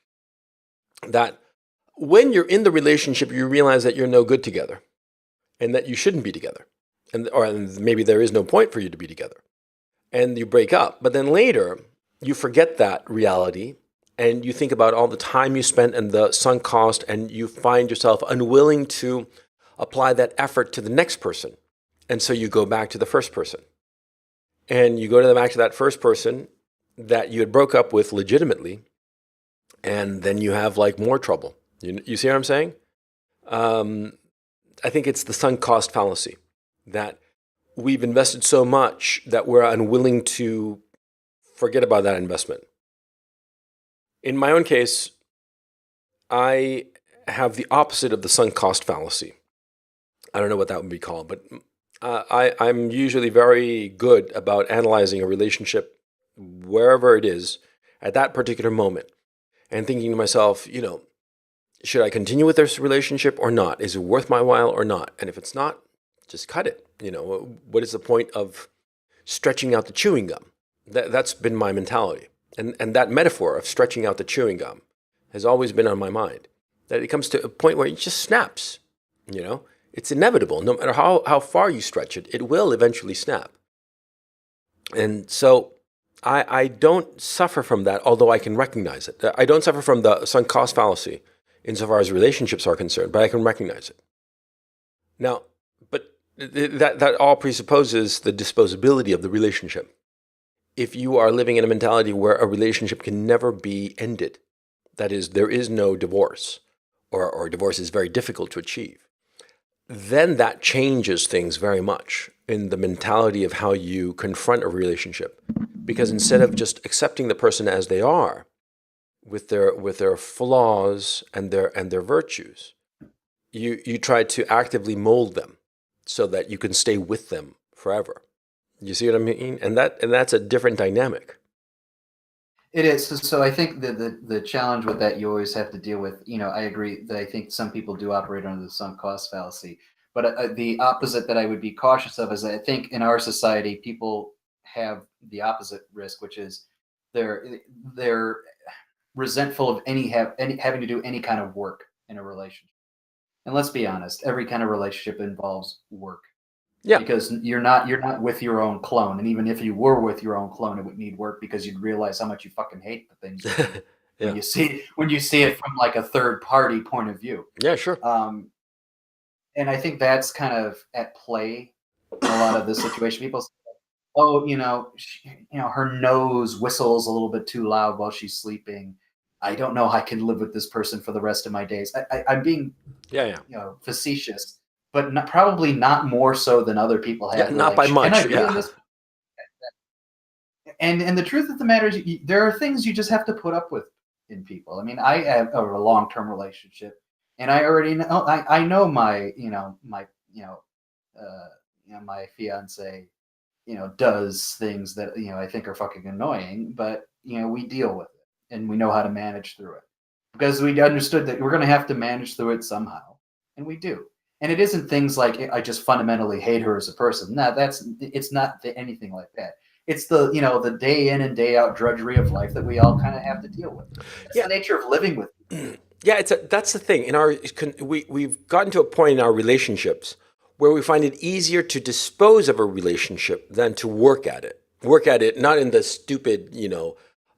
that when you're in the relationship, you realize that you're no good together and that you shouldn't be together. And maybe there is no point for you to be together. And you break up. But then later, you forget that reality and you think about all the time you spent and the sunk cost, and you find yourself unwilling to apply that effort to the next person. And so you go back to the first person. And you go back to that first person that you had broke up with legitimately, and then you have like more trouble. You see what I'm saying? I think it's the sunk cost fallacy that we've invested so much that we're unwilling to forget about that investment. In my own case, I have the opposite of the sunk cost fallacy. I don't know what that would be called, but I'm usually very good about analyzing a relationship wherever it is at that particular moment and thinking to myself, should I continue with this relationship or not? Is it worth my while or not? And if it's not, just cut it. What is the point of stretching out the chewing gum? That's been my mentality. And that metaphor of stretching out the chewing gum has always been on my mind. That it comes to a point where it just snaps, It's inevitable. No matter how far you stretch it, it will eventually snap. And so I don't suffer from that, although I can recognize it. I don't suffer from the sunk cost fallacy insofar as relationships are concerned, but I can recognize it. Now, but that all presupposes the disposability of the relationship. If you are living in a mentality where a relationship can never be ended, that is, there is no divorce, or divorce is very difficult to achieve, then that changes things very much in the mentality of how you confront a relationship. Because instead of just accepting the person as they are, with their flaws and their virtues, you try to actively mold them so that you can stay with them forever. You see what I mean? And that's a different dynamic. It is. So I think the challenge with that you always have to deal with. I agree that I think some people do operate under the sunk cost fallacy, but the opposite that I would be cautious of is I think in our society people have the opposite risk, which is they're resentful of any having to do any kind of work in a relationship. And let's be honest, every kind of relationship involves work Yeah. because you're not with your own clone, and even if you were with your own clone, it would need work because you'd realize how much you fucking hate the things you do when Yeah. you see it from like a third party point of view. Yeah, sure. And I think that's kind of at play in a lot of this situation. People say, oh, her nose whistles a little bit too loud while she's sleeping. I don't know. I can live with this person for the rest of my days. I'm being Yeah, yeah. facetious, but probably not more so than other people Yeah, have. They're not like, by can I much. be in Yeah. this? And the truth of the matter is, there are things you just have to put up with in people. I mean, I have a long term relationship, and I already know. I know my uh, my fiance does things that I think are fucking annoying, but we deal with it and we know how to manage through it because we understood that we're going to have to manage through it somehow, and we do. And it isn't things like I just fundamentally hate her as a person. No, it's not anything like that. It's the day in and day out drudgery of life that we all kind of have to deal with. That's Yeah. the nature of living with people. Yeah, that's the thing. We've gotten to a point in our relationships where we find it easier to dispose of a relationship than to work at it. Work at it not in the stupid,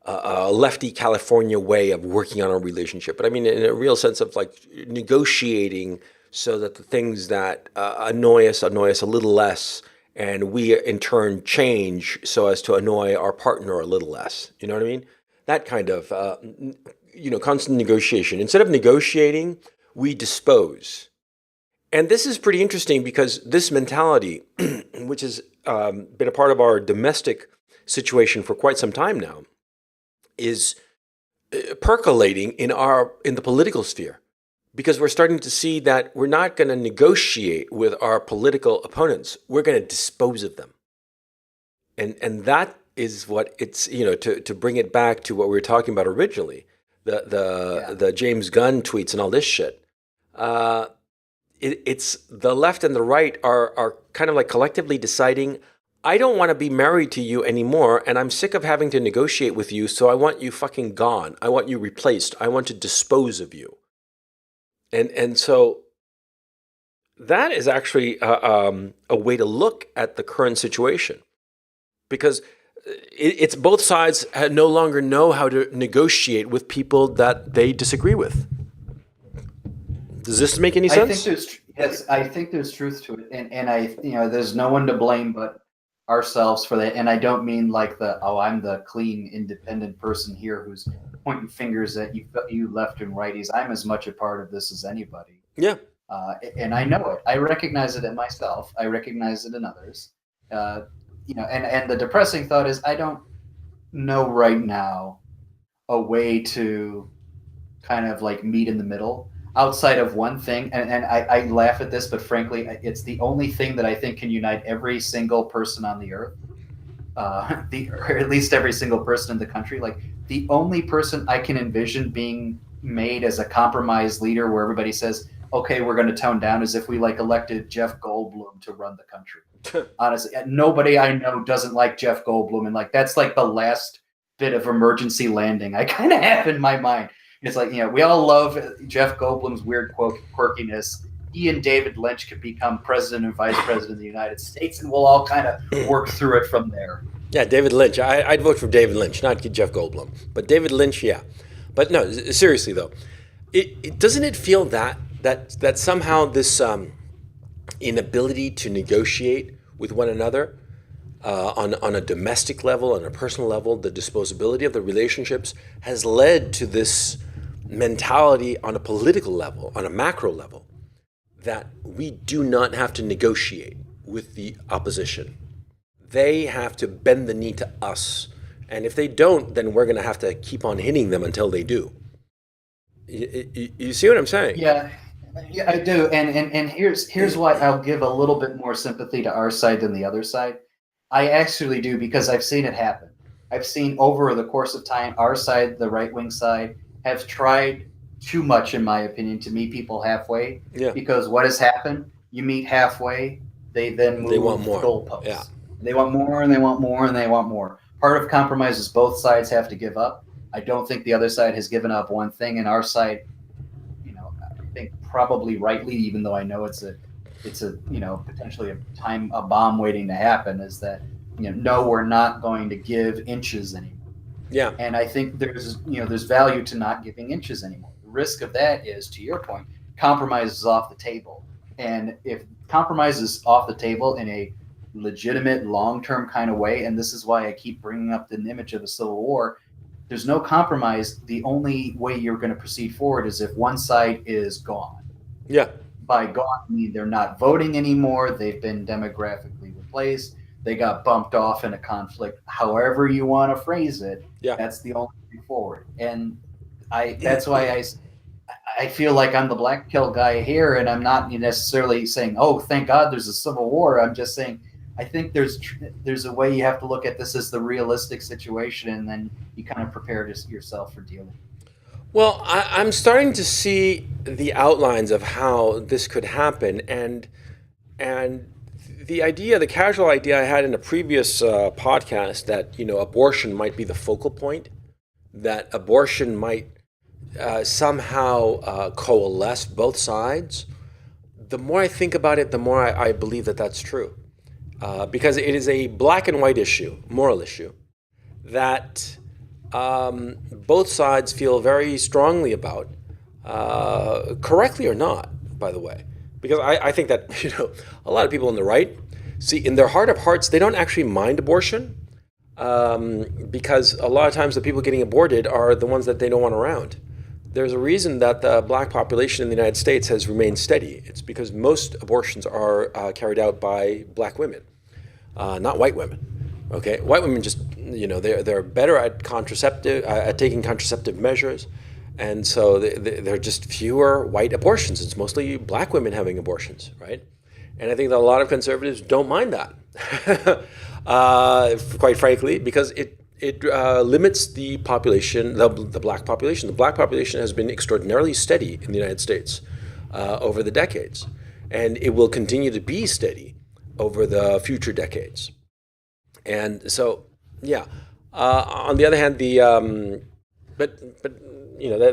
lefty California way of working on a relationship, but I mean in a real sense of like negotiating so that the things that annoy us a little less, and we in turn change so as to annoy our partner a little less. You know what I mean? That kind of constant negotiation. Instead of negotiating, we dispose. And this is pretty interesting because this mentality, which has been a part of our domestic situation for quite some time now, is percolating in the political sphere, because we're starting to see that we're not going to negotiate with our political opponents. We're going to dispose of them. And that is what it's, to bring it back to what we were talking about originally, Yeah. the James Gunn tweets and all this shit. Uh, it's the left and the right are kind of like collectively deciding, I don't want to be married to you anymore, and I'm sick of having to negotiate with you, so I want you fucking gone. I want you replaced. I want to dispose of you. And so that is actually a way to look at the current situation, because it's both sides no longer know how to negotiate with people that they disagree with. Does this make any I think sense? there's yes, I think there's truth to it, and I there's no one to blame but ourselves for that. And I don't mean like I'm the clean, independent person here who's pointing fingers at you left and righties. I'm as much a part of this as anybody, Yeah. and I know it. I recognize it in myself. I recognize it in others. Uh, and the depressing thought is I don't know right now a way to kind of like meet in the middle outside of one thing. And I laugh at this, but frankly, it's the only thing that I think can unite every single person on the earth, or at least every single person in the country. Like the only person I can envision being made as a compromise leader where everybody says, okay, we're going to tone down, is if we like elected Jeff Goldblum to run the country. Honestly, nobody I know doesn't like Jeff Goldblum. And like, that's like the last bit of emergency landing I kind of have in my mind. It's like, we all love Jeff Goldblum's weird quirkiness. He and David Lynch could become president and vice president of the United States, and we'll all kind of work through it from there. Yeah, David Lynch. I'd vote for David Lynch, not Jeff Goldblum. But David Lynch, yeah. But no, seriously though, doesn't it feel that somehow this inability to negotiate with one another on a domestic level, on a personal level, the disposability of the relationships has led to this mentality on a political level, on a macro level, that we do not have to negotiate with the opposition. They have to bend the knee to us. And if they don't, then we're going to have to keep on hitting them until they do. You see what I'm saying? Yeah, yeah, I do. And here's why I'll give a little bit more sympathy to our side than the other side. I actually do because I've seen it happen. I've seen over the course of time, our side, the right wing side, have tried too much, in my opinion, to meet people halfway. Yeah. Because what has happened? You meet halfway, they then They want move more. Yeah. goalposts. They want more, and they want more, and they want more. Part of compromise is both sides have to give up. I don't think the other side has given up one thing, and our side, I think probably rightly, even though I know it's a potentially a bomb waiting to happen, is that no, we're not going to give inches anymore. Yeah. And I think there's value to not giving inches anymore. The risk of that is, to your point, compromise is off the table. And if compromise is off the table in a legitimate long-term kind of way, and this is why I keep bringing up the image of the Civil War, there's no compromise. The only way you're going to proceed forward is if one side is gone. Yeah. by gone, I mean they're not voting anymore. They've been demographically replaced. They got bumped off in a conflict. However you want to phrase it, Yeah. that's the only way forward. And that's why I feel like I'm the black pill guy here, and I'm not necessarily saying, "Oh, thank God there's a civil war." I'm just saying I think there's a way you have to look at this as the realistic situation, and then you kind of prepare yourself for dealing. Well, I'm starting to see the outlines of how this could happen, and the casual idea I had in a previous podcast that abortion might be the focal point, that abortion might somehow coalesce both sides. The more I think about it, the more I believe that that's true, because it is a black and white issue, moral issue, that both sides feel very strongly about, correctly or not, by the way. Because I think that a lot of people on the right, see, in their heart of hearts, they don't actually mind abortion, because a lot of times the people getting aborted are the ones that they don't want around. There's a reason that the black population in the United States has remained steady. It's because most abortions are carried out by black women, not white women. Okay, white women just they're better at taking contraceptive measures, and so there are just fewer white abortions. It's mostly black women having abortions, right? And I think that a lot of conservatives don't mind that, quite frankly, because it limits the population, the black population. The black population has been extraordinarily steady in the United States over the decades, and it will continue to be steady over the future decades. And so, yeah. On the other hand,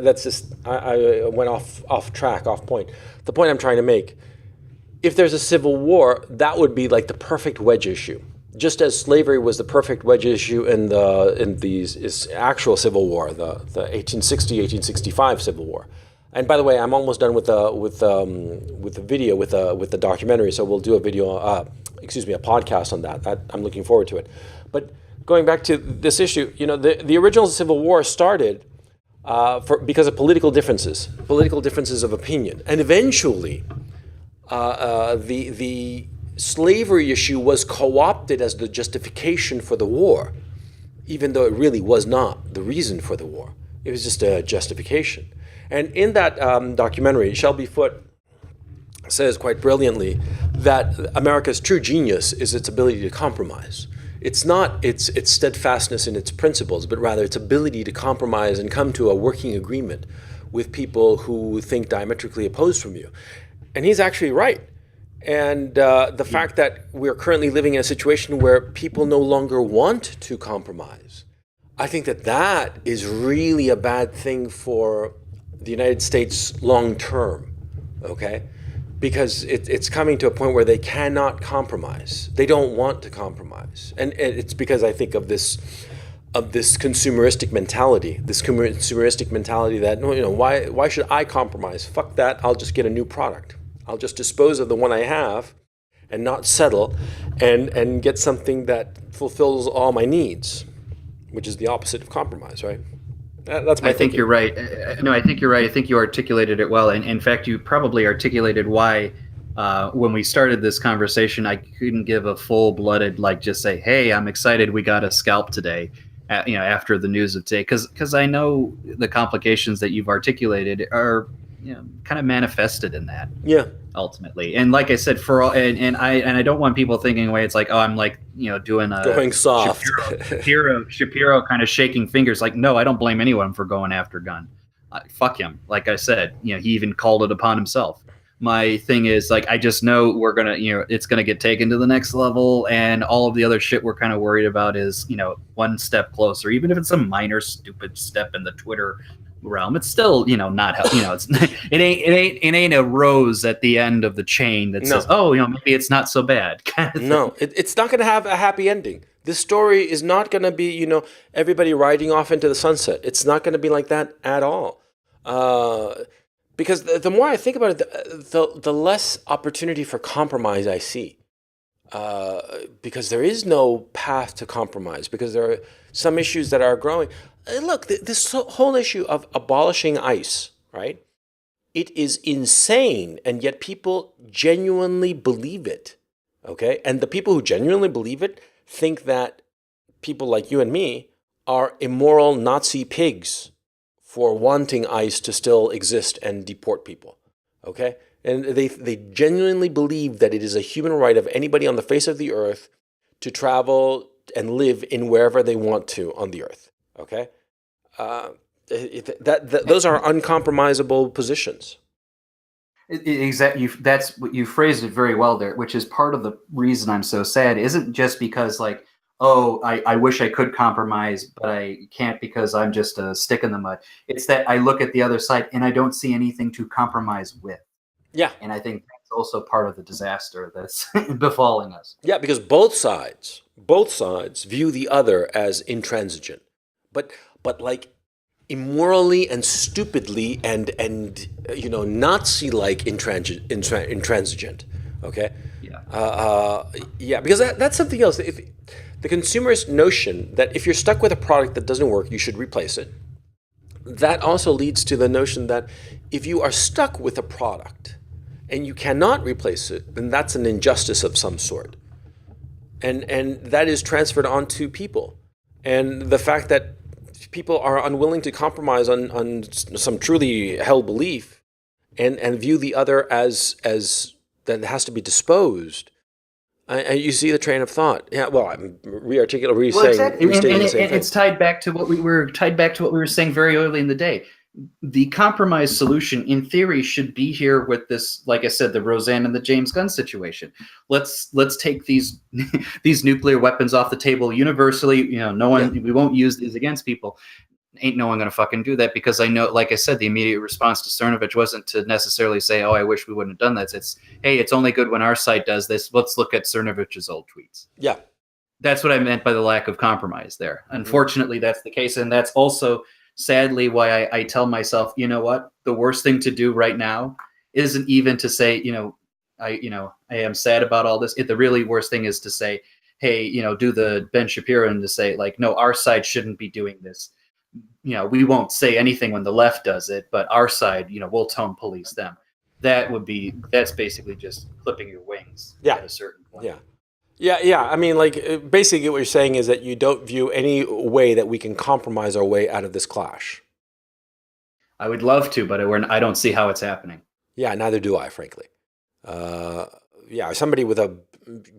that's just I went off track, off point. The point I'm trying to make: if there's a civil war, that would be like the perfect wedge issue. Just as slavery was the perfect wedge issue in the actual Civil War, the 1860-1865 Civil War. And by the way, I'm almost done with the video, with the documentary. So we'll do a podcast on that. I'm looking forward to it. But going back to this issue, the original Civil War started because of political differences of opinion, and eventually the slavery issue was co-opted as the justification for the war, even though it really was not the reason for the war. It was just a justification. And in that documentary, Shelby Foote says quite brilliantly that America's true genius is its ability to compromise. It's not its steadfastness in its principles, but rather its ability to compromise and come to a working agreement with people who think diametrically opposed from you. And he's actually right. And the fact that we're currently living in a situation where people no longer want to compromise, I think that is really a bad thing for the United States long term, okay? Because it's coming to a point where they cannot compromise. They don't want to compromise. And it's because I think of this consumeristic mentality, that, why should I compromise? Fuck that, I'll just get a new product. I'll just dispose of the one I have and not settle and get something that fulfills all my needs, which is the opposite of compromise, right? That's my I think you're right. No, I think you're right. I think you articulated it well. And in fact, you probably articulated why when we started this conversation, I couldn't give a full-blooded, just say, hey, I'm excited we got a scalp today, after the news of today. Because I know the complications that you've articulated are kind of manifested in that. Yeah. Ultimately, and like I said, for all, and I don't want people thinking away. It's like, oh, I'm doing a going soft, Shapiro kind of shaking fingers. Like, no, I don't blame anyone for going after Gunn. Fuck him. Like I said, he even called it upon himself. My thing is, I just know we're gonna, it's gonna get taken to the next level, and all of the other shit we're kind of worried about is, one step closer, even if it's a minor stupid step in the Twitter realm. It's still, not it's it ain't a rose at the end of the chain that says, oh, maybe it's not so bad. Kind of no, it's not going to have a happy ending. This story is not going to be, everybody riding off into the sunset. It's not going to be like that at all. Because the more I think about it, the less opportunity for compromise I see. Because there is no path to compromise, because there are some issues that are growing. Look, this whole issue of abolishing ICE, right, It is insane, and yet people genuinely believe it. Okay? And the people who genuinely believe it think that people like you and me are immoral Nazi pigs for wanting ICE to still exist and deport people. Okay? And they genuinely believe that it is a human right of anybody on the face of the earth to travel and live in wherever they want to on the earth. Okay? Those are uncompromisable positions. Exactly. That's what you phrased it very well there, which is part of the reason I'm so sad. Isn't just because like, oh, I wish I could compromise, but I can't because I'm just a stick in the mud. It's that I look at the other side and I don't see anything to compromise with. Yeah. And I think that's also part of the disaster that's befalling us. Yeah, because both sides view the other as intransigent, but like immorally and stupidly and Nazi-like intransigent. Okay. Yeah, because that's something else. If the consumer's notion that if you're stuck with a product that doesn't work, you should replace it. That also leads to the notion that if you are stuck with a product and you cannot replace it, then that's an injustice of some sort. And that is transferred onto people. And the fact that people are unwilling to compromise on some truly held belief and view the other as that has to be disposed. You see the train of thought. Yeah, well, I'm restating the same thing. It's tied back to what we were saying very early in the day. The compromise solution, in theory, should be here with this, like I said, the Roseanne and the James Gunn situation. Let's take these these nuclear weapons off the table universally. We won't use these against people. Ain't no one going to fucking do that, because I know, like I said, the immediate response to Cernovich wasn't to necessarily say, oh, I wish we wouldn't have done that. It's, hey, it's only good when our side does this. Let's look at Cernovich's old tweets. Yeah. That's what I meant by the lack of compromise there. Unfortunately, that's the case. And that's also sadly why I tell myself, you know what, the worst thing to do right now isn't even to say, I am sad about all this. The really worst thing is to say, hey, do the Ben Shapiro and to say, like, no, our side shouldn't be doing this. We won't say anything when the left does it, but our side, we'll tone police them. That's basically just clipping your wings at a certain point. Yeah. I mean, like, basically what you're saying is that you don't view any way that we can compromise our way out of this clash. I would love to, but I don't see how it's happening. Yeah, neither do I, frankly. Somebody with a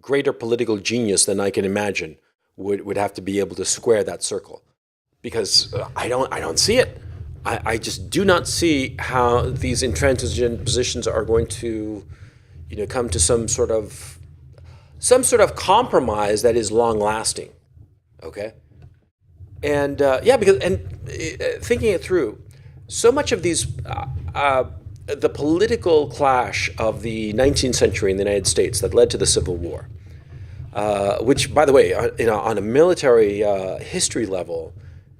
greater political genius than I can imagine would have to be able to square that circle. Because I don't see it. I just do not see how these intransigent positions are going to, come to some sort of compromise that is long lasting. Okay. And thinking it through, so much of these the political clash of the 19th century in the United States that led to the Civil War, which, by the way, on a military history level,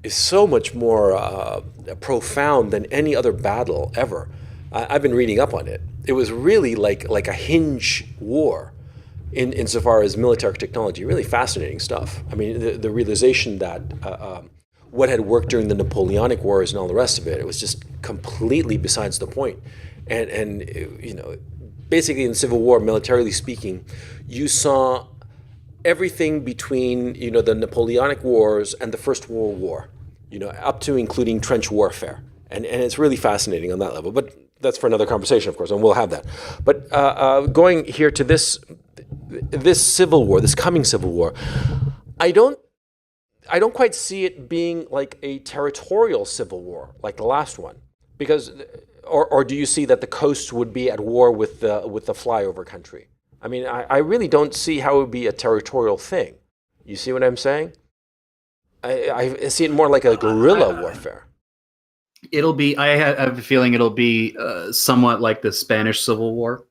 is so much more profound than any other battle ever. I've been reading up on it. It was really like a hinge war insofar as military technology. Really fascinating stuff. I mean, the realization that what had worked during the Napoleonic Wars and all the rest of it, it was just completely besides the point. And basically in the Civil War, militarily speaking, you saw everything between the Napoleonic Wars and the First World War, up to including trench warfare, and it's really fascinating on that level. But that's for another conversation, of course, and we'll have that. But going here to this Civil War, this coming Civil War, I don't quite see it being like a territorial civil war like the last one, because or do you see that the coasts would be at war with the flyover country? I mean, I really don't see how it would be a territorial thing. You see what I'm saying? I see it more like a guerrilla warfare. I have a feeling it'll be somewhat like the Spanish Civil War.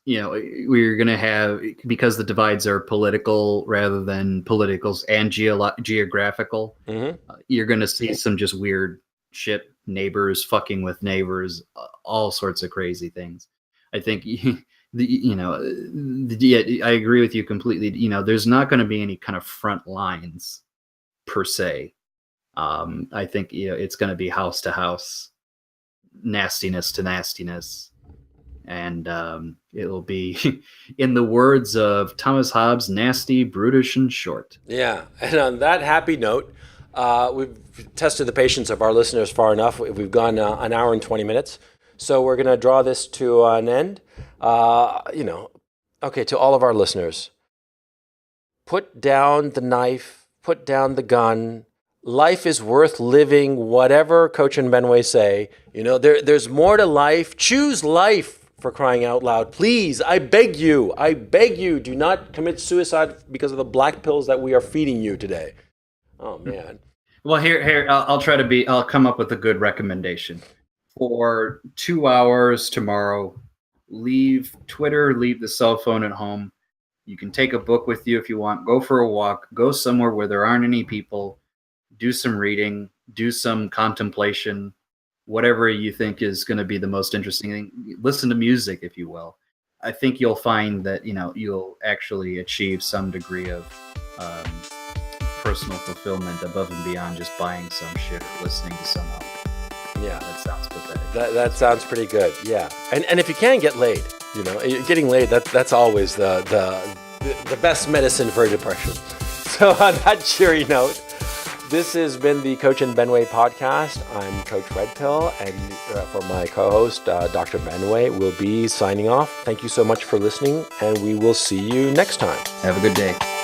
We're going to have, because the divides are political rather than politicals and geographical, you're going to see some just weird shit, neighbors fucking with neighbors, all sorts of crazy things. I think... I agree with you completely. There's not going to be any kind of front lines per se. I think it's going to be house to house. nastiness to nastiness. And it'll be, in the words of Thomas Hobbes, nasty, brutish, and short. Yeah. And on that happy note, we've tested the patience of our listeners far enough. We've gone an hour and 20 minutes. So we're going to draw this to an end. Okay, to all of our listeners, put down the knife, put down the gun. Life is worth living, whatever Coach and Benway say. There's more to life. Choose life, for crying out loud. Please, I beg you, do not commit suicide because of the black pills that we are feeding you today. Oh, man. Well, here, I'll come up with a good recommendation. For 2 hours tomorrow, leave Twitter, leave the cell phone at home. You can take a book with you if you want. Go for a walk. Go somewhere where there aren't any people. Do some reading. Do some contemplation. Whatever you think is going to be the most interesting thing. Listen to music, if you will. I think you'll find that you'll actually achieve some degree of personal fulfillment above and beyond just buying some shit or listening to some album. Yeah, that sounds pathetic. That sounds pretty good. Yeah, and if you can get laid, getting laid, that's always the best medicine for depression. So on that cheery note, this has been the Coach and Benway podcast. I'm Coach Red Pill, and for my co-host, Dr. Benway, we'll be signing off. Thank you so much for listening, and we will see you next time. Have a good day.